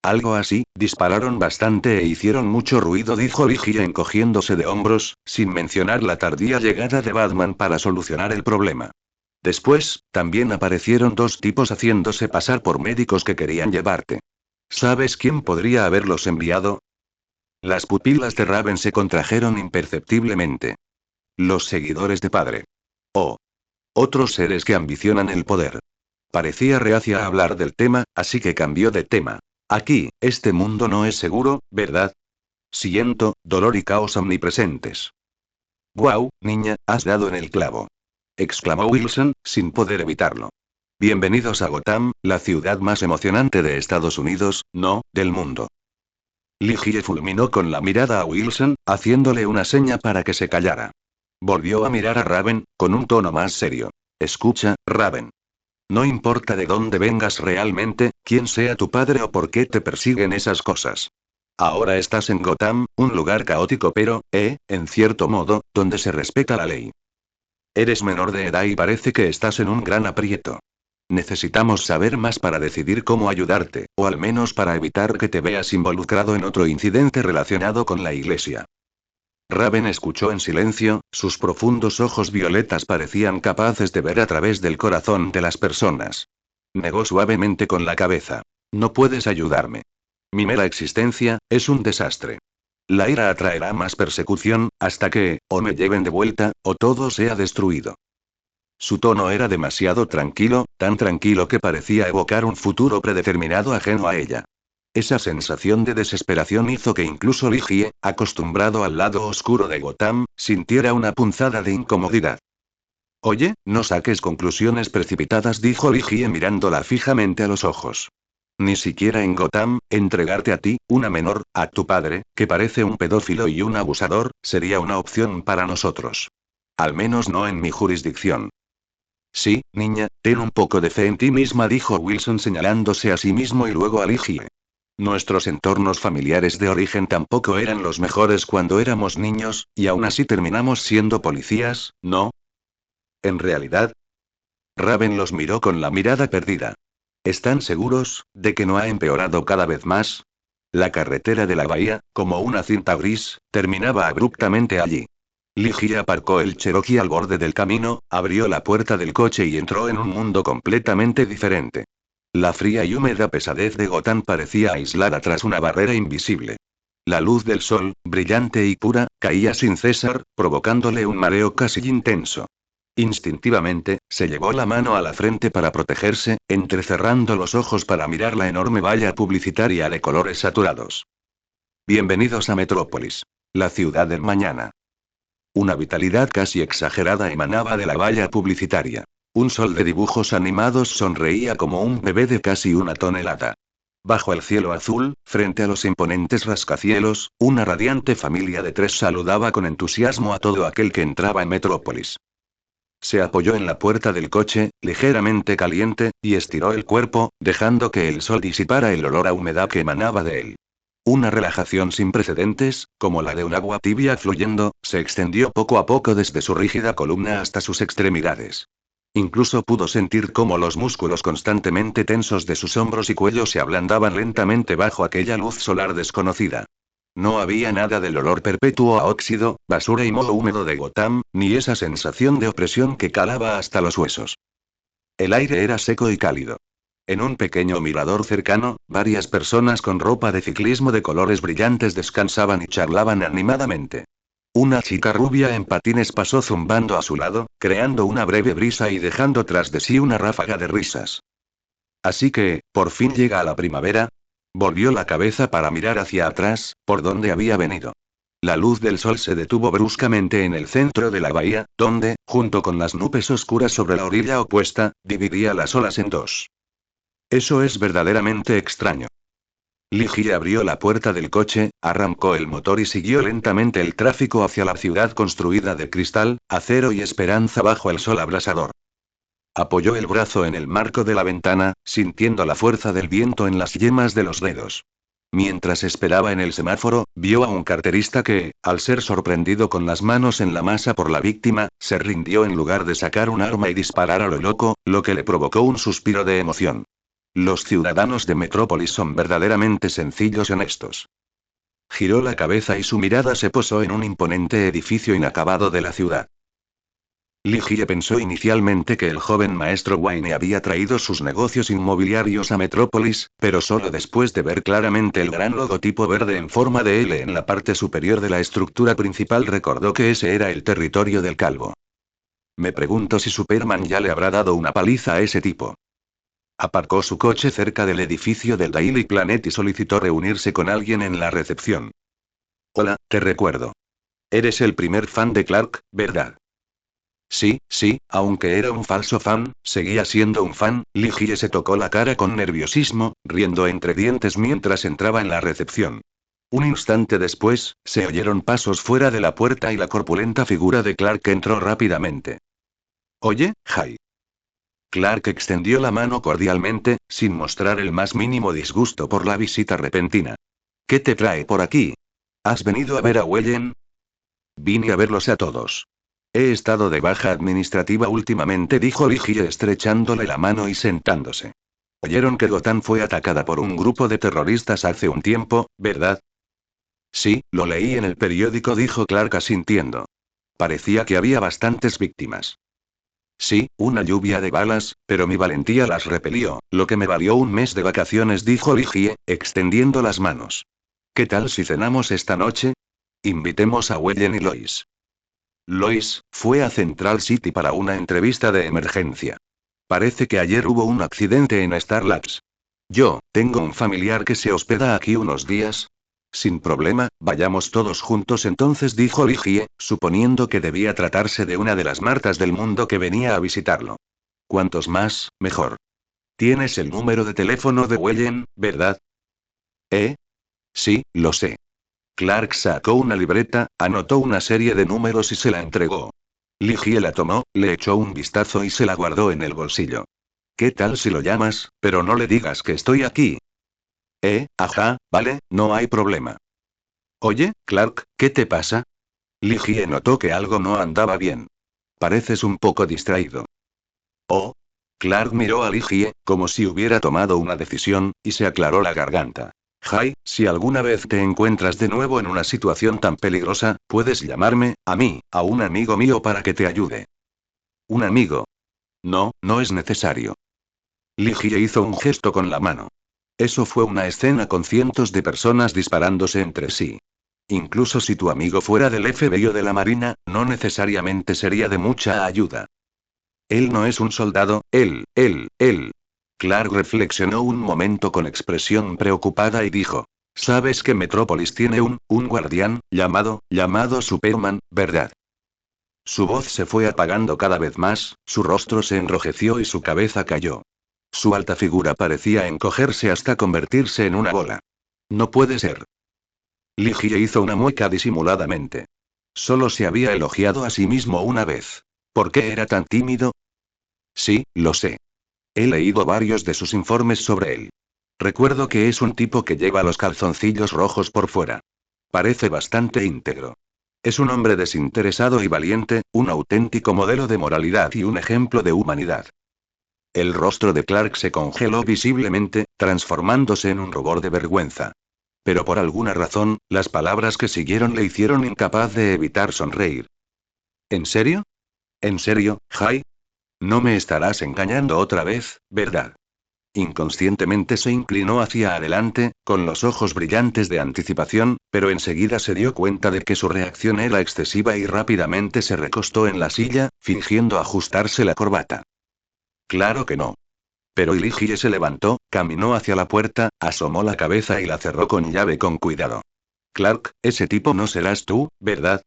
Algo así, dispararon bastante e hicieron mucho ruido, dijo Ligie encogiéndose de hombros, sin mencionar la tardía llegada de Batman para solucionar el problema. Después, también aparecieron dos tipos haciéndose pasar por médicos que querían llevarte. ¿Sabes quién podría haberlos enviado? Las pupilas de Raven se contrajeron imperceptiblemente. Los seguidores de padre. O otros seres que ambicionan el poder. Parecía reacia a hablar del tema, así que cambió de tema. Aquí, este mundo no es seguro, ¿verdad? Siento, dolor y caos omnipresentes. Guau, niña, has dado en el clavo. Exclamó Wilson, sin poder evitarlo. Bienvenidos a Gotham, la ciudad más emocionante de Estados Unidos, no, del mundo. Ligie fulminó con la mirada a Wilson, haciéndole una seña para que se callara. Volvió a mirar a Raven, con un tono más serio. Escucha, Raven. No importa de dónde vengas realmente, quién sea tu padre o por qué te persiguen esas cosas. Ahora estás en Gotham, un lugar caótico pero, en cierto modo, donde se respeta la ley. Eres menor de edad y parece que estás en un gran aprieto. Necesitamos saber más para decidir cómo ayudarte, o al menos para evitar que te veas involucrado en otro incidente relacionado con la iglesia. Raven escuchó en silencio, sus profundos ojos violetas parecían capaces de ver a través del corazón de las personas. Negó suavemente con la cabeza. No puedes ayudarme. Mi mera existencia, es un desastre. La ira atraerá más persecución, hasta que, o me lleven de vuelta, o todo sea destruido. Su tono era demasiado tranquilo, tan tranquilo que parecía evocar un futuro predeterminado ajeno a ella. Esa sensación de desesperación hizo que incluso Ligie, acostumbrado al lado oscuro de Gotham, sintiera una punzada de incomodidad. Oye, no saques conclusiones precipitadas, dijo Ligie mirándola fijamente a los ojos. Ni siquiera en Gotham, entregarte a ti, una menor, a tu padre, que parece un pedófilo y un abusador, sería una opción para nosotros. Al menos no en mi jurisdicción. Sí, niña, ten un poco de fe en ti misma, dijo Wilson señalándose a sí mismo y luego a Ligie. Nuestros entornos familiares de origen tampoco eran los mejores cuando éramos niños, y aún así terminamos siendo policías, ¿no? En realidad, Raven los miró con la mirada perdida. ¿Están seguros de que no ha empeorado cada vez más? La carretera de la bahía, como una cinta gris, terminaba abruptamente allí. Ligia aparcó el Cherokee al borde del camino, abrió la puerta del coche y entró en un mundo completamente diferente. La fría y húmeda pesadez de Gotham parecía aislada tras una barrera invisible. La luz del sol, brillante y pura, caía sin cesar, provocándole un mareo casi intenso. Instintivamente, se llevó la mano a la frente para protegerse, entrecerrando los ojos para mirar la enorme valla publicitaria de colores saturados. Bienvenidos a Metrópolis. La ciudad del mañana. Una vitalidad casi exagerada emanaba de la valla publicitaria. Un sol de dibujos animados sonreía como un bebé de casi una tonelada. Bajo el cielo azul, frente a los imponentes rascacielos, una radiante familia de tres saludaba con entusiasmo a todo aquel que entraba en Metrópolis. Se apoyó en la puerta del coche, ligeramente caliente, y estiró el cuerpo, dejando que el sol disipara el olor a humedad que emanaba de él. Una relajación sin precedentes, como la de un agua tibia fluyendo, se extendió poco a poco desde su rígida columna hasta sus extremidades. Incluso pudo sentir cómo los músculos constantemente tensos de sus hombros y cuello se ablandaban lentamente bajo aquella luz solar desconocida. No había nada del olor perpetuo a óxido, basura y moho húmedo de Gotham, ni esa sensación de opresión que calaba hasta los huesos. El aire era seco y cálido. En un pequeño mirador cercano, varias personas con ropa de ciclismo de colores brillantes descansaban y charlaban animadamente. Una chica rubia en patines pasó zumbando a su lado, creando una breve brisa y dejando tras de sí una ráfaga de risas. Así que, por fin llega la primavera. Volvió la cabeza para mirar hacia atrás, por donde había venido. La luz del sol se detuvo bruscamente en el centro de la bahía, donde, junto con las nubes oscuras sobre la orilla opuesta, dividía las olas en dos. Eso es verdaderamente extraño. Ligie abrió la puerta del coche, arrancó el motor y siguió lentamente el tráfico hacia la ciudad construida de cristal, acero y esperanza bajo el sol abrasador. Apoyó el brazo en el marco de la ventana, sintiendo la fuerza del viento en las yemas de los dedos. Mientras esperaba en el semáforo, vio a un carterista que, al ser sorprendido con las manos en la masa por la víctima, se rindió en lugar de sacar un arma y disparar a lo loco, lo que le provocó un suspiro de emoción. Los ciudadanos de Metrópolis son verdaderamente sencillos y honestos. Giró la cabeza y su mirada se posó en un imponente edificio inacabado de la ciudad. Ligie pensó inicialmente que el joven maestro Wayne había traído sus negocios inmobiliarios a Metrópolis, pero solo después de ver claramente el gran logotipo verde en forma de L en la parte superior de la estructura principal recordó que ese era el territorio del calvo. Me pregunto si Superman ya le habrá dado una paliza a ese tipo. Aparcó su coche cerca del edificio del Daily Planet y solicitó reunirse con alguien en la recepción. Hola, te recuerdo. Eres el primer fan de Clark, ¿verdad? Sí, sí, aunque era un falso fan, seguía siendo un fan. Ligie se tocó la cara con nerviosismo, riendo entre dientes mientras entraba en la recepción. Un instante después, se oyeron pasos fuera de la puerta y la corpulenta figura de Clark entró rápidamente. Oye, Jay. Clark extendió la mano cordialmente, sin mostrar el más mínimo disgusto por la visita repentina. ¿Qué te trae por aquí? ¿Has venido a ver a Wellen? Vine a verlos a todos. He estado de baja administrativa últimamente, dijo Ligie estrechándole la mano y sentándose. Oyeron que Gotham fue atacada por un grupo de terroristas hace un tiempo, ¿verdad? Sí, lo leí en el periódico, dijo Clark asintiendo. Parecía que había bastantes víctimas. Sí, una lluvia de balas, pero mi valentía las repelió, lo que me valió un mes de vacaciones, dijo Ligie, extendiendo las manos. ¿Qué tal si cenamos esta noche? Invitemos a Wellen y Lois. Lois fue a Central City para una entrevista de emergencia. Parece que ayer hubo un accidente en Star Labs. Yo, tengo un familiar que se hospeda aquí unos días. Sin problema, vayamos todos juntos entonces, dijo Ligie, suponiendo que debía tratarse de una de las Martas del mundo que venía a visitarlo. Cuantos más, mejor. Tienes el número de teléfono de Wellen, ¿verdad? ¿Eh? Sí, lo sé. Clark sacó una libreta, anotó una serie de números y se la entregó. Ligie la tomó, le echó un vistazo y se la guardó en el bolsillo. ¿Qué tal si lo llamas, pero no le digas que estoy aquí? Ajá, vale, no hay problema. Oye, Clark, ¿qué te pasa? Ligie notó que algo no andaba bien. Pareces un poco distraído. Oh. Clark miró a Ligie, como si hubiera tomado una decisión, y se aclaró la garganta. Jai, si alguna vez te encuentras de nuevo en una situación tan peligrosa, puedes llamarme, a mí, a un amigo mío para que te ayude. ¿Un amigo? No, no es necesario. Ligie hizo un gesto con la mano. Eso fue una escena con cientos de personas disparándose entre sí. Incluso si tu amigo fuera del FBI o de la Marina, no necesariamente sería de mucha ayuda. Él no es un soldado, él. Clark reflexionó un momento con expresión preocupada y dijo. Sabes que Metrópolis tiene un guardián, llamado Superman, ¿verdad? Su voz se fue apagando cada vez más, su rostro se enrojeció y su cabeza cayó. Su alta figura parecía encogerse hasta convertirse en una bola. No puede ser. Ligie hizo una mueca disimuladamente. Solo se había elogiado a sí mismo una vez. ¿Por qué era tan tímido? Sí, lo sé. He leído varios de sus informes sobre él. Recuerdo que es un tipo que lleva los calzoncillos rojos por fuera. Parece bastante íntegro. Es un hombre desinteresado y valiente, un auténtico modelo de moralidad y un ejemplo de humanidad. El rostro de Clark se congeló visiblemente, transformándose en un rubor de vergüenza. Pero por alguna razón, las palabras que siguieron le hicieron incapaz de evitar sonreír. ¿En serio? ¿En serio, Jai? No me estarás engañando otra vez, ¿verdad? Inconscientemente se inclinó hacia adelante, con los ojos brillantes de anticipación, pero enseguida se dio cuenta de que su reacción era excesiva y rápidamente se recostó en la silla, fingiendo ajustarse la corbata. Claro que no. Pero Ligie se levantó, caminó hacia la puerta, asomó la cabeza y la cerró con llave con cuidado. Clark, ese tipo no serás tú, ¿verdad?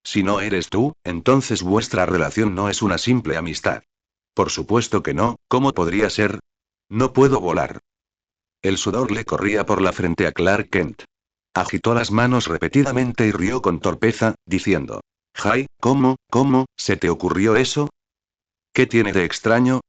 Si no eres tú, entonces vuestra relación no es una simple amistad. Por supuesto que no, ¿cómo podría ser? No puedo volar. El sudor le corría por la frente a Clark Kent. Agitó las manos repetidamente y rió con torpeza, diciendo. Jai, ¿cómo, se te ocurrió eso? ¿Qué tiene de extraño?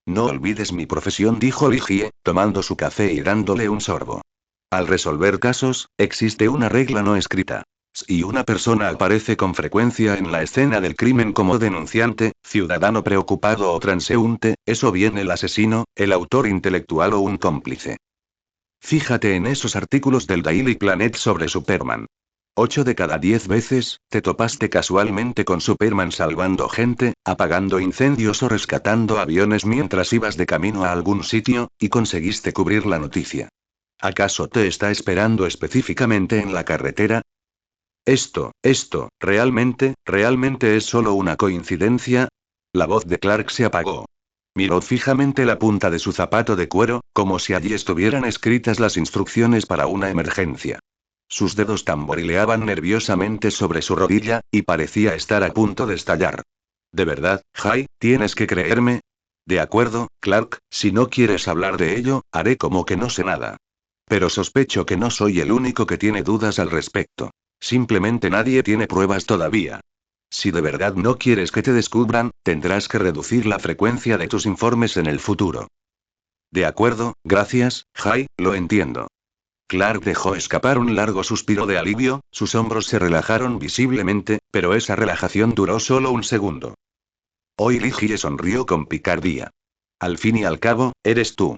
No olvides mi profesión, dijo Ligie, tomando su café y dándole un sorbo. Al resolver casos, existe una regla no escrita. Si una persona aparece con frecuencia en la escena del crimen como denunciante, ciudadano preocupado o transeúnte, es o bien el asesino, el autor intelectual o un cómplice. Fíjate en esos artículos del Daily Planet sobre Superman. 8 de cada 10 veces, te topaste casualmente con Superman salvando gente, apagando incendios o rescatando aviones mientras ibas de camino a algún sitio, y conseguiste cubrir la noticia. ¿Acaso te está esperando específicamente en la carretera? Realmente es solo una coincidencia. La voz de Clark se apagó. Miró fijamente la punta de su zapato de cuero, como si allí estuvieran escritas las instrucciones para una emergencia. Sus dedos tamborileaban nerviosamente sobre su rodilla, y parecía estar a punto de estallar. ¿De verdad, Jai, tienes que creerme? De acuerdo, Clark, si no quieres hablar de ello, haré como que no sé nada. Pero sospecho que no soy el único que tiene dudas al respecto. Simplemente nadie tiene pruebas todavía. Si de verdad no quieres que te descubran, tendrás que reducir la frecuencia de tus informes en el futuro. De acuerdo, gracias, Jai, lo entiendo. Clark dejó escapar un largo suspiro de alivio, sus hombros se relajaron visiblemente, pero esa relajación duró solo un segundo. Hoy Ligie sonrió con picardía. Al fin y al cabo, eres tú.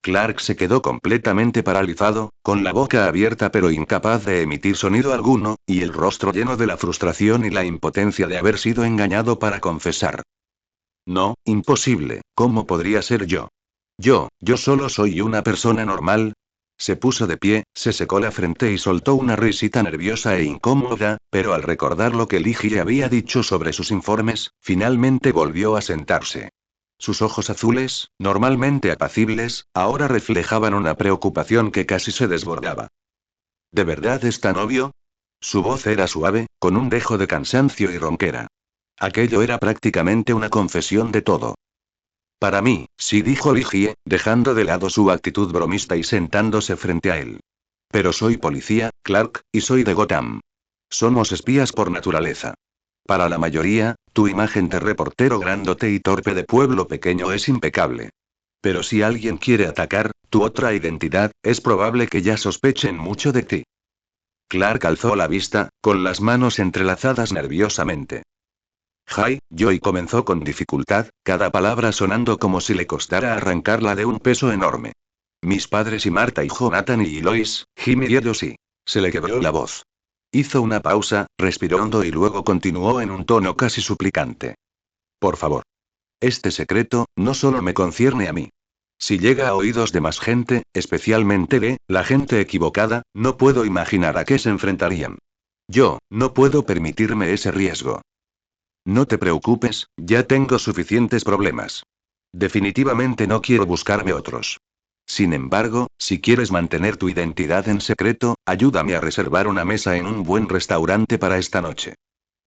Clark se quedó completamente paralizado, con la boca abierta pero incapaz de emitir sonido alguno, y el rostro lleno de la frustración y la impotencia de haber sido engañado para confesar. No, imposible, ¿cómo podría ser yo? Yo solo soy una persona normal. Se puso de pie, se secó la frente y soltó una risita nerviosa e incómoda, pero al recordar lo que Ligie había dicho sobre sus informes, finalmente volvió a sentarse. Sus ojos azules, normalmente apacibles, ahora reflejaban una preocupación que casi se desbordaba. ¿De verdad es tan obvio? Su voz era suave, con un dejo de cansancio y ronquera. Aquello era prácticamente una confesión de todo. Para mí, sí, dijo Ligie, dejando de lado su actitud bromista y sentándose frente a él. Pero soy policía, Clark, y soy de Gotham. Somos espías por naturaleza. Para la mayoría, tu imagen de reportero grandote y torpe de pueblo pequeño es impecable. Pero si alguien quiere atacar tu otra identidad, es probable que ya sospechen mucho de ti. Clark alzó la vista, con las manos entrelazadas nerviosamente. Joy comenzó con dificultad, cada palabra sonando como si le costara arrancarla de un peso enorme. Mis padres y Marta y Jonathan y Lois, Jimmy y ellos sí. Se le quebró la voz. Hizo una pausa, respiró hondo y luego continuó en un tono casi suplicante. Por favor. Este secreto, no solo me concierne a mí. Si llega a oídos de más gente, especialmente de la gente equivocada, no puedo imaginar a qué se enfrentarían. Yo, no puedo permitirme ese riesgo. No te preocupes, ya tengo suficientes problemas. Definitivamente no quiero buscarme otros. Sin embargo, si quieres mantener tu identidad en secreto, ayúdame a reservar una mesa en un buen restaurante para esta noche.